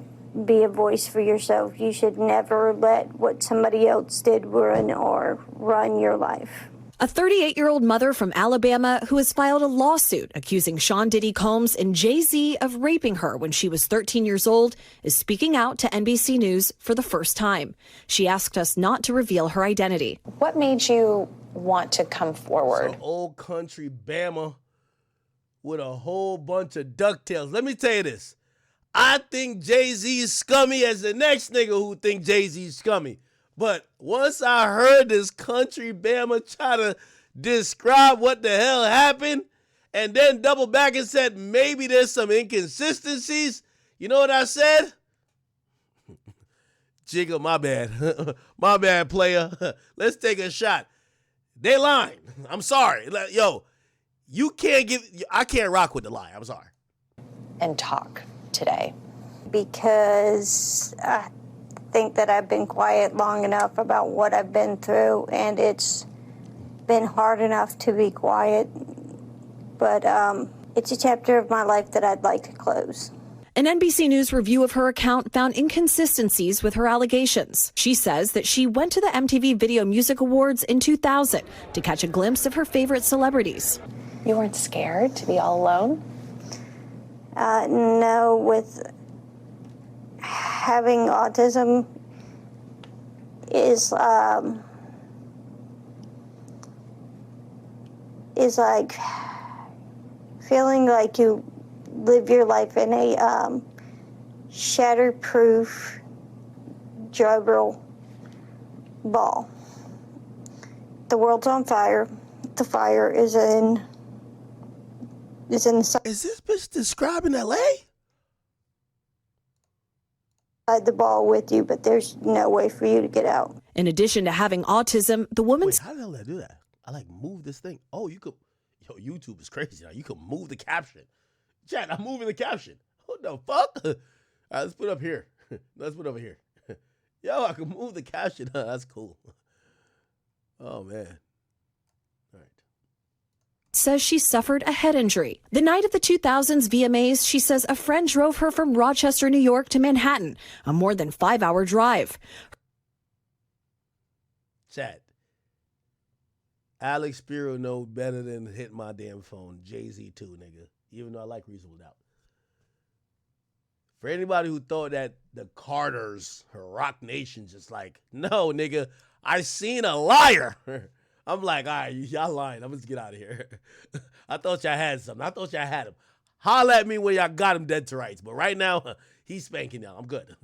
[SPEAKER 15] be a voice for yourself. You should never let what somebody else did ruin or run your life.
[SPEAKER 16] A 38-year-old mother from Alabama who has filed a lawsuit accusing Sean Diddy Combs and Jay-Z of raping her when she was 13 years old is speaking out to NBC News for the first time. She asked us not to reveal her identity.
[SPEAKER 17] What made you want to come forward?
[SPEAKER 1] So old country Bama with a whole bunch of DuckTales. Let me tell you this. I think Jay-Z is scummy as the next nigga who think Jay-Z is scummy. But once I heard this country Bama try to describe what the hell happened and then double back and said maybe there's some inconsistencies, you know what I said? Jigga, my bad. My bad, player. Let's take a shot. They lying. I'm sorry. Yo, I can't rock with the lie. I'm sorry.
[SPEAKER 17] And talk today.
[SPEAKER 15] Because I think that I've been quiet long enough about what I've been through, and it's been hard enough to be quiet. But it's a chapter of my life that I'd like to close.
[SPEAKER 16] An NBC News review of her account found inconsistencies with her allegations. She says that she went to the MTV Video Music Awards in 2000 to catch a glimpse of her favorite celebrities.
[SPEAKER 17] You weren't scared to be all alone?
[SPEAKER 15] No, with having autism is like feeling like you live your life in a shatterproof juggle ball. The world's on fire. The fire is in the...
[SPEAKER 1] Is this bitch describing LA?
[SPEAKER 15] ...the ball with you, but there's no way for you to get out.
[SPEAKER 16] In addition to having autism, the woman...
[SPEAKER 1] Wait, how the hell did I do that? I like move this thing. Oh, you could... Yo, YouTube is crazy now. You can move the caption. Chat, I'm moving the caption. What the fuck? All right, let's put it up here. Let's put it over here. Yo, I can move the caption. That's cool. Oh, man. All right.
[SPEAKER 16] Says she suffered a head injury. The night of the 2000s VMAs, she says a friend drove her from Rochester, New York to Manhattan, a more than 5-hour drive.
[SPEAKER 1] Chat. Alex Spiro know better than hit my damn phone. Jay-Z too, nigga. Even though I like Reasonable Doubt. For anybody who thought that the Carters or Rock Nation just like, no, nigga, I seen a liar. I'm like, all right, y'all lying. I'm just get out of here. I thought y'all had something. I thought y'all had him. Holla at me when y'all got him dead to rights. But right now, he's spanking y'all. I'm good.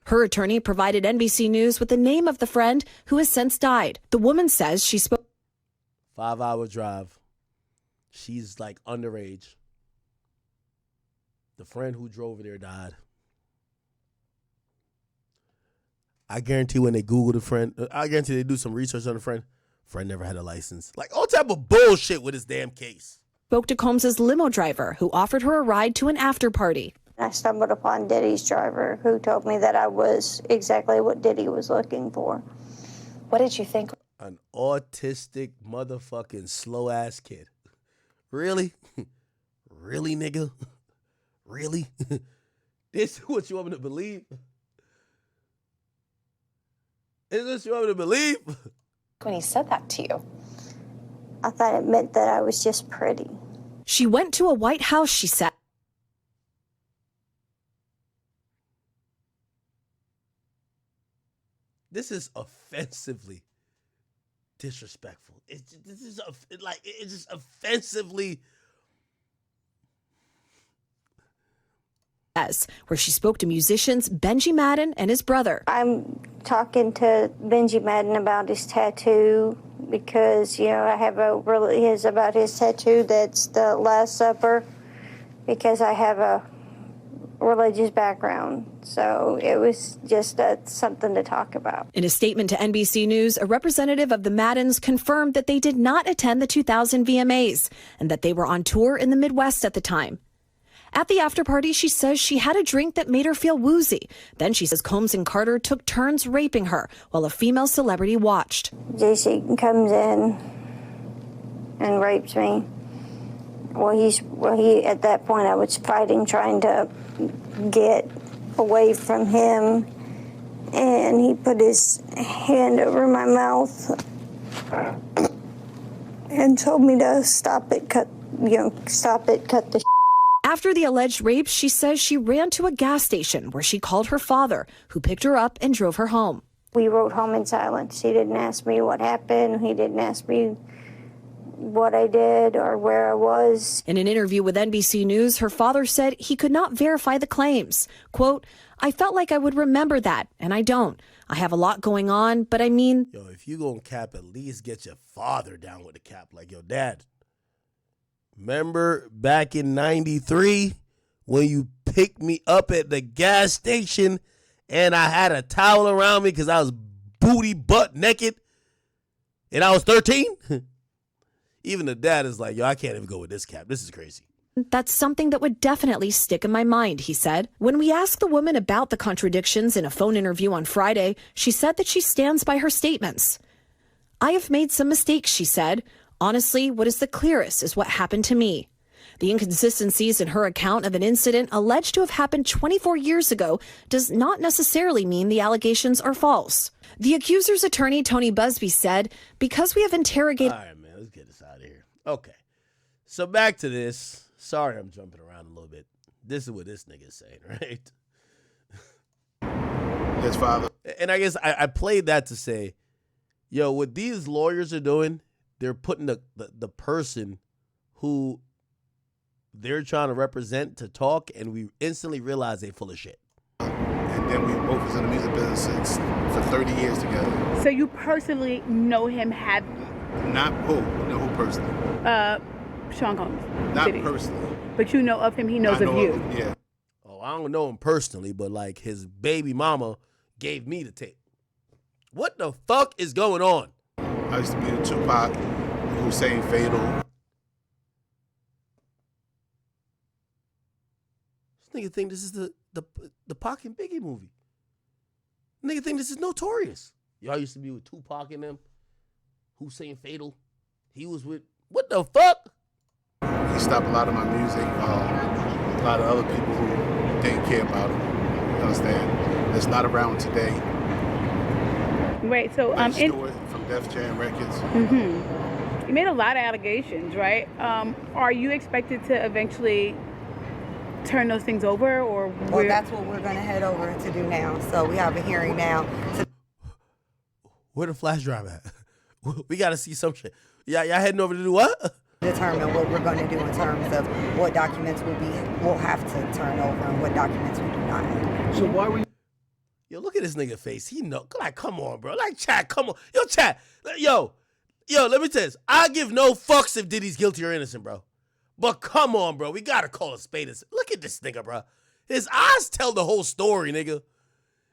[SPEAKER 16] Her attorney provided NBC News with the name of the friend who has since died. The woman says she spoke...
[SPEAKER 1] 5-hour drive. She's like underage. The friend who drove her there died. I guarantee when they Google the friend, I guarantee they do some research on the friend. Friend never had a license. Like all type of bullshit with this damn case.
[SPEAKER 16] Spoke to Combs's limo driver who offered her a ride to an after party.
[SPEAKER 15] I stumbled upon Diddy's driver who told me that I was exactly what Diddy was looking for.
[SPEAKER 17] What did you think?
[SPEAKER 1] An autistic motherfucking slow ass kid. Really? Really, nigga? Really? This is what you want me to believe? Is this what you want me to believe?
[SPEAKER 17] When he said that to you?
[SPEAKER 15] I thought it meant that I was just pretty.
[SPEAKER 16] She went to a White House, she said.
[SPEAKER 1] This is offensively disrespectful. It's just offensively.
[SPEAKER 16] Where she spoke to musicians Benji Madden and his brother.
[SPEAKER 15] I'm talking to Benji Madden about his tattoo because, you know, I have about his tattoo that's the Last Supper because I have a religious background. So it was just something to talk about.
[SPEAKER 16] In a statement to NBC News, a representative of the Maddens confirmed that they did not attend the 2000 VMAs and that they were on tour in the Midwest at the time. At the after party, she says she had a drink that made her feel woozy. Then she says Combs and Carter took turns raping her while a female celebrity watched.
[SPEAKER 15] JC comes in and rapes me. He at that point I was fighting, trying to get away from him, and he put his hand over my mouth and told me to stop it, cut the.
[SPEAKER 16] After the alleged rape, she says she ran to a gas station where she called her father, who picked her up and drove her home.
[SPEAKER 15] We rode home in silence. He didn't ask me what happened. He didn't ask me what I did or where I was.
[SPEAKER 16] In an interview with NBC News, her father said he could not verify the claims. Quote, I felt like I would remember that, and I don't. I have a lot going on, but I mean...
[SPEAKER 1] Yo, if you gonna cap, at least get your father down with the cap. Like, yo, Dad, remember back in 93 when you picked me up at the gas station and I had a towel around me because I was booty butt naked and I was 13? Even the dad is like, yo, I can't even go with this cap. This is crazy.
[SPEAKER 16] That's something that would definitely stick in my mind, he said. When we asked the woman about the contradictions in a phone interview on Friday, she said that she stands by her statements. I have made some mistakes, she said. Honestly, what is the clearest is what happened to me. The inconsistencies in her account of an incident alleged to have happened 24 years ago does not necessarily mean the allegations are false. The accuser's attorney, Tony Busby, said, because we have interrogated...
[SPEAKER 1] All right, man, let's get this out of here. Okay, so back to this. Sorry I'm jumping around a little bit. This is what this nigga is saying, right?
[SPEAKER 6] His father.
[SPEAKER 1] And I guess I played that to say, yo, what these lawyers are doing, they're putting the person who they're trying to represent to talk, and we instantly realize they full of shit.
[SPEAKER 6] And then we both was in the music business for 30 years together.
[SPEAKER 5] So you personally know him, have
[SPEAKER 6] Not who? No, who personally?
[SPEAKER 5] Sean Combs.
[SPEAKER 6] Not
[SPEAKER 5] Diddy.
[SPEAKER 6] personally.
[SPEAKER 5] But you know of him, he knows
[SPEAKER 6] I know
[SPEAKER 5] of you.
[SPEAKER 6] him, yeah.
[SPEAKER 1] Oh, I don't know him personally, but like his baby mama gave me the tape. What the fuck is going on?
[SPEAKER 6] I used to be with Tupac, Hussein Fatal.
[SPEAKER 1] This nigga think this is the Pac and Biggie movie. Nigga think this is Notorious. Y'all used to be with Tupac and them. Hussein Fatal. He was with, what the fuck?
[SPEAKER 6] He stopped a lot of my music. A lot of other people who didn't care about him. You understand? That's not around today.
[SPEAKER 5] Right, so
[SPEAKER 6] Like Stewart from Def Jam Records.
[SPEAKER 5] You made a lot of allegations, right? Are you expected to eventually turn those things over, or
[SPEAKER 4] Well, that's what we're going to head over to do now. So we have a hearing now.
[SPEAKER 1] Where the flash drive at? We got to see some shit. Y'all heading over to do what?
[SPEAKER 4] Determine what we're going to do in terms of what documents we'll have to turn over and what documents we do not have.
[SPEAKER 1] So why were you? Yo, look at this nigga face. He know. Like, come on, bro. Like, chat, come on. Yo, chat. Yo, let me tell you this. I give no fucks if Diddy's guilty or innocent, bro. But come on, bro. We got to call a spade. Look at this nigga, bro. His eyes tell the whole story, nigga.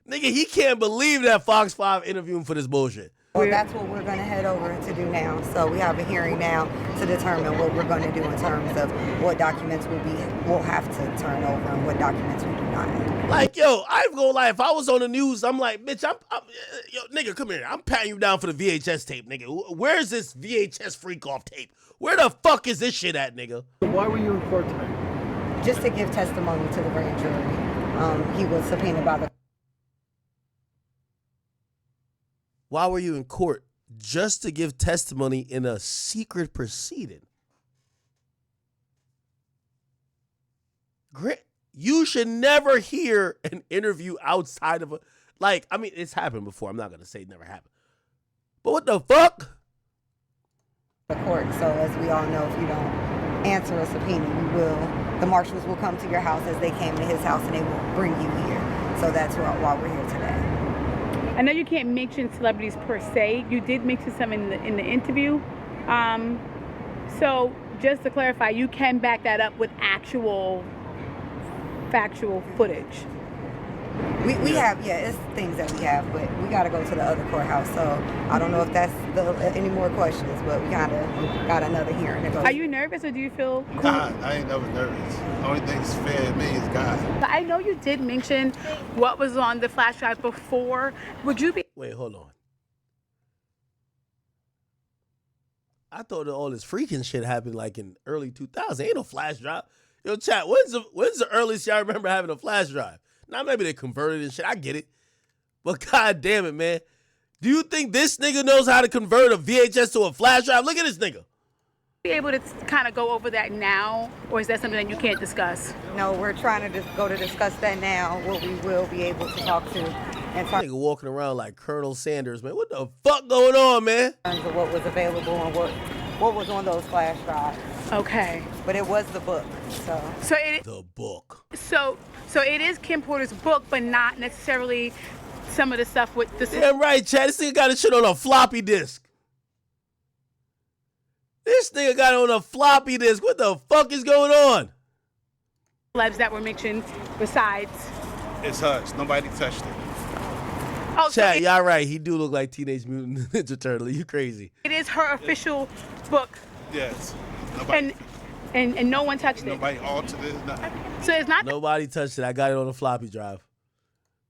[SPEAKER 1] Nigga, he can't believe that Fox 5 interviewed him for this bullshit.
[SPEAKER 4] Well, that's what we're going to head over to do now. So we have a hearing now to determine what we're going to do in terms of what documents we'll have to turn over and what documents we do not have.
[SPEAKER 1] Like, yo, I ain't gonna lie. If I was on the news, I'm like, bitch, yo, nigga, come here. I'm patting you down for the VHS tape, nigga. Where's this VHS freak off tape? Where the fuck is this shit at, nigga?
[SPEAKER 18] Why were you in court tonight?
[SPEAKER 4] Just to give testimony to the grand jury. He was subpoenaed by the...
[SPEAKER 1] Why were you in court? Just to give testimony in a secret proceeding. You should never hear an interview outside of a... Like, I mean, it's happened before. I'm not going to say it never happened. But what the fuck?
[SPEAKER 4] The court. So as we all know, if you don't answer a subpoena, the marshals will come to your house as they came to his house and they will bring you here. So that's why we're here today.
[SPEAKER 5] I know you can't mention celebrities per se. You did mention some in the interview. So just to clarify, you can back that up with actual factual footage.
[SPEAKER 4] We have, it's things that we have, but we got to go to the other courthouse. So I don't know if that's any more questions, but we got another hearing to go.
[SPEAKER 5] Are you nervous or do you feel cool?
[SPEAKER 6] God, I ain't never nervous. The only thing that's fair to me is God.
[SPEAKER 5] I know you did mention what was on the flash drive before. Would you be...
[SPEAKER 1] Wait, hold on. I thought that all this freaking shit happened like in early 2000s. Ain't no flash drive. Yo, chat, when's the earliest y'all remember having a flash drive? Now, maybe they converted and shit. I get it. But god damn it, man. Do you think this nigga knows how to convert a VHS to a flash drive? Look at this nigga.
[SPEAKER 5] Be able to kind of go over that now, or is that something that you can't discuss?
[SPEAKER 4] No, we're trying to just go to discuss that now, what we will be able to talk to. And talk
[SPEAKER 1] nigga walking around like Colonel Sanders, man. What the fuck going on, man?
[SPEAKER 4] In terms of what was available and what was on those flash drives.
[SPEAKER 5] Okay.
[SPEAKER 4] But it was the book,
[SPEAKER 5] So it...
[SPEAKER 1] The book.
[SPEAKER 5] So it is Kim Porter's book, but not necessarily some of the stuff with the...
[SPEAKER 1] Damn right, Chad. This nigga got this shit on a floppy disk. This nigga got it on a floppy disk. What the fuck is going on?
[SPEAKER 5] Celebs that were mentioned besides...
[SPEAKER 6] It's hers. Nobody touched it.
[SPEAKER 5] Oh,
[SPEAKER 1] Chad, y'all right. He do look like Teenage Mutant Ninja Turtle. You crazy.
[SPEAKER 5] It is her official book.
[SPEAKER 6] Yes. Nobody,
[SPEAKER 5] and no one touched it.
[SPEAKER 6] Nobody altered it. Nothing.
[SPEAKER 5] So it's not
[SPEAKER 1] Nobody touched it. I got it on a floppy drive.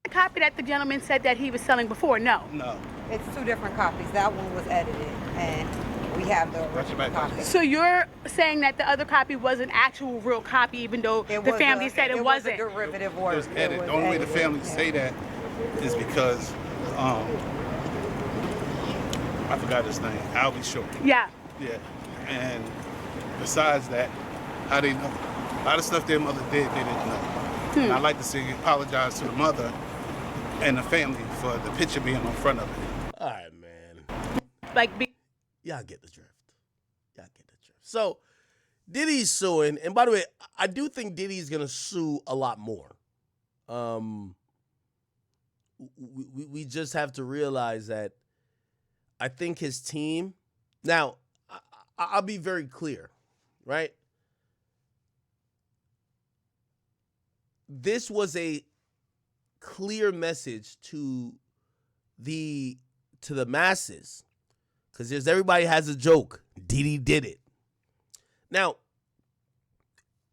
[SPEAKER 5] the copy that the gentleman said that he was selling before. No.
[SPEAKER 6] No.
[SPEAKER 4] It's two different copies. That one was edited, and we have the original copy.
[SPEAKER 5] So you're saying that the other copy was an actual real copy, even though the family said it wasn't?
[SPEAKER 4] It was a derivative work.
[SPEAKER 6] It was edited. The only way the family say that is because I forgot his name. Albie Short.
[SPEAKER 5] Yeah.
[SPEAKER 6] Yeah. And besides that, how they know? A lot of stuff their mother did, they didn't know. And I'd like to see apologize to the mother and the family for the picture being on front of it.
[SPEAKER 1] All right, man.
[SPEAKER 6] Y'all get the drift.
[SPEAKER 1] So, Diddy's suing, and by the way, I do think Diddy's gonna sue a lot more. We just have to realize that I think his team Now, I'll be very clear, right? This was a clear message to the masses, because everybody has a joke. Diddy did it. Now,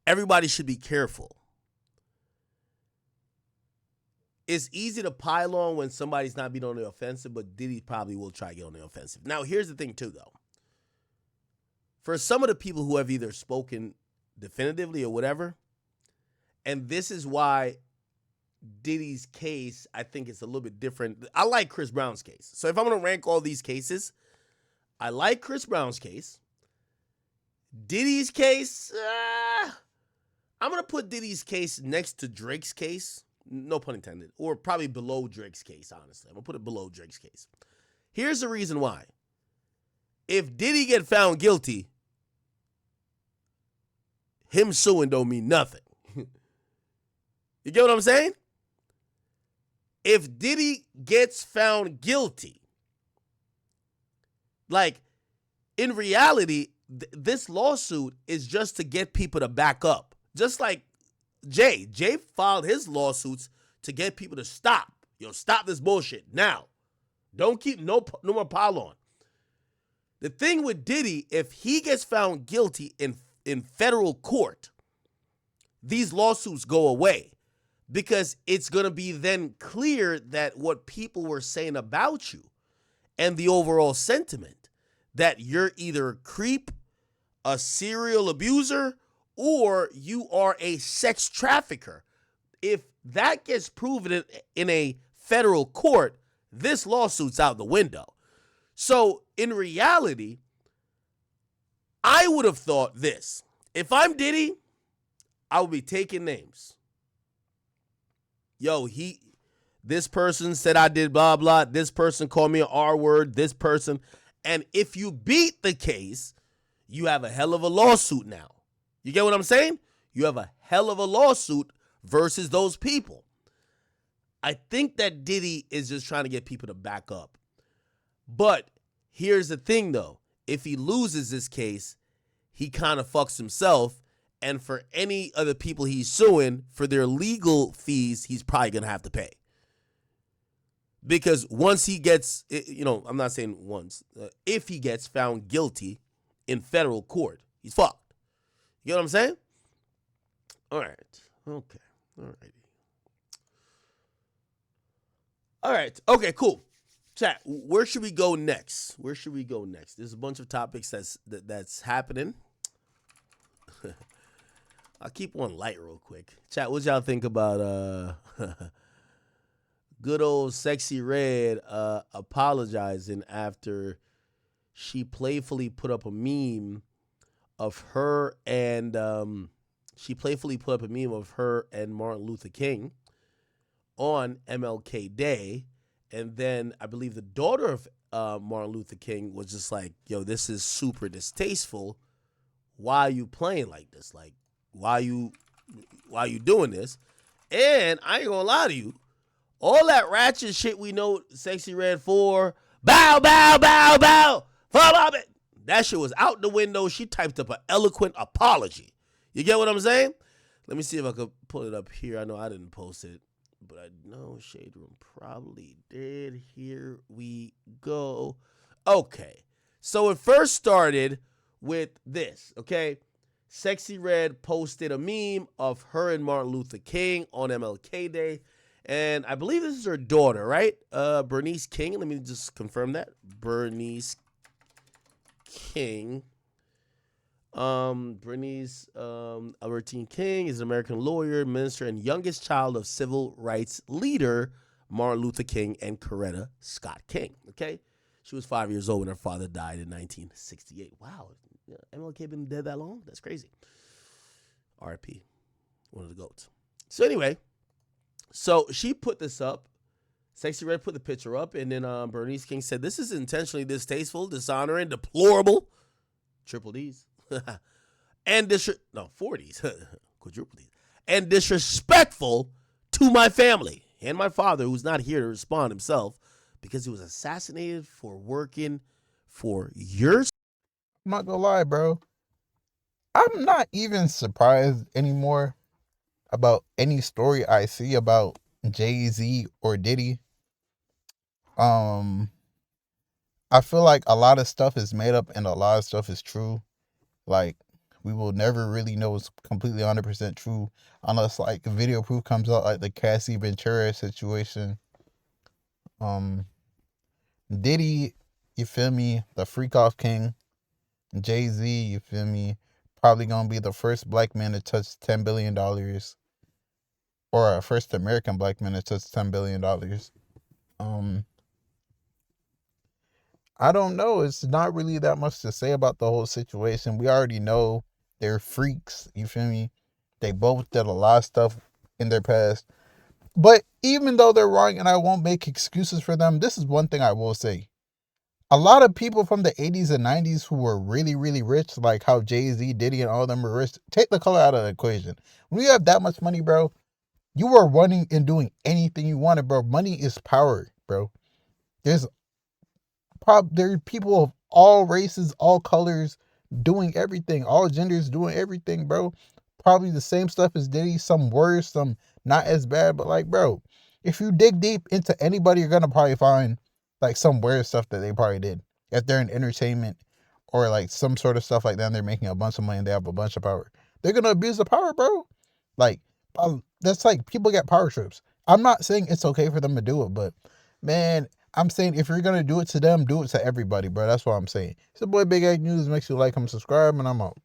[SPEAKER 1] everybody should be careful. It's easy to pile on when somebody's not being on the offensive, but Diddy probably will try to get on the offensive. Now, here's the thing, too, though. For some of the people who have either spoken definitively or whatever, and this is why Diddy's case, I think, is a little bit different. I like Chris Brown's case. So if I'm going to rank all these cases, I like Chris Brown's case. Diddy's case, I'm going to put Diddy's case next to Drake's case. No pun intended. Or probably below Drake's case, honestly. I'm going to put it below Drake's case. Here's the reason why. If Diddy get found guilty, him suing don't mean nothing. You get what I'm saying? If Diddy gets found guilty, like, in reality, this lawsuit is just to get people to back up. Just like Jay filed his lawsuits to get people to stop. Stop this bullshit now. Don't keep no more pile on. The thing with Diddy, if he gets found guilty in federal court, these lawsuits go away, because it's going to be then clear that what people were saying about you and the overall sentiment, that you're either a creep, a serial abuser, or you are a sex trafficker. If that gets proven in a federal court, this lawsuit's out the window. So in reality, I would have thought this. If I'm Diddy, I would be taking names. This person said I did blah, blah. This person called me an R word, this person. And if you beat the case, you have a hell of a lawsuit now. You get what I'm saying? You have a hell of a lawsuit versus those people. I think that Diddy is just trying to get people to back up. But here's the thing, though. If he loses this case, he kind of fucks himself. And for any other people he's suing, for their legal fees, he's probably going to have to pay. Because once he gets, I'm not saying once, if he gets found guilty in federal court, he's fucked. You know what I'm saying? All right. Okay. All righty. All right. Okay, cool. Chat, where should we go next? There's a bunch of topics that's happening. I'll keep one light real quick. Chat, what y'all think about good old Sexy Red apologizing after she playfully put up a meme of her and Martin Luther King on MLK Day, and then I believe the daughter of Martin Luther King was just like, "Yo, this is super distasteful. Why are you playing like this? Like, why you doing this?" And I ain't gonna lie to you, all that ratchet shit we know Sexy Red for, bow, bow, bow, bow, follow it. That shit was out the window. She typed up an eloquent apology. You get what I'm saying? Let me see if I could pull it up here. I know I didn't post it, but I know Shade Room probably did. Here we go. Okay. So it first started with this, okay? Sexy Red posted a meme of her and Martin Luther King on MLK Day. And I believe this is her daughter, right? Bernice King. Let me just confirm that. Bernice King. Bernice Albertine King is an American lawyer, minister, and youngest child of civil rights leader Martin Luther King and Coretta Scott King. Okay? She was 5 years old when her father died in 1968. Wow. MLK been dead that long? That's crazy. RIP. One of the GOATs. So anyway, so she put this up. Sexy Red put the picture up, and then Bernice King said, "This is intentionally distasteful, dishonoring, deplorable." Triple D's. And 4Ds. Quadruple D's. And disrespectful to my family and my father, who's not here to respond himself because he was assassinated for working for your
[SPEAKER 19] I'm not gonna lie, bro. I'm not even surprised anymore about any story I see about Jay-Z or Diddy. I feel like a lot of stuff is made up and a lot of stuff is true. Like, we will never really know it's completely 100% true unless like video proof comes out, like the Cassie Ventura situation. Diddy, you feel me, the freak off king. Jay-Z, you feel me, probably gonna be the first black man to touch $10 billion, or a first American black man to touch $10 billion. I don't know. It's not really that much to say about the whole situation. We already know they're freaks. You feel me? They both did a lot of stuff in their past. But even though they're wrong and I won't make excuses for them, this is one thing I will say. A lot of people from the 80s and 90s who were really, really rich, like how Jay-Z, Diddy, and all of them were rich, take the color out of the equation. When you have that much money, bro, you are running and doing anything you wanted, bro. Money is power, bro. There are people of all races, all colors doing everything, all genders doing everything, bro. Probably the same stuff as Diddy, some worse, some not as bad, but like, bro, if you dig deep into anybody, you're gonna probably find like some weird stuff that they probably did. If they're in entertainment or like some sort of stuff like that, and they're making a bunch of money and they have a bunch of power, they're gonna abuse the power, bro. Like, that's like people get power trips. I'm not saying it's okay for them to do it, but man, I'm saying if you're gonna do it to them, do it to everybody, bro. That's what I'm saying. It's the boy Big Egg News. Make sure you like, comment, subscribe, and I'm out.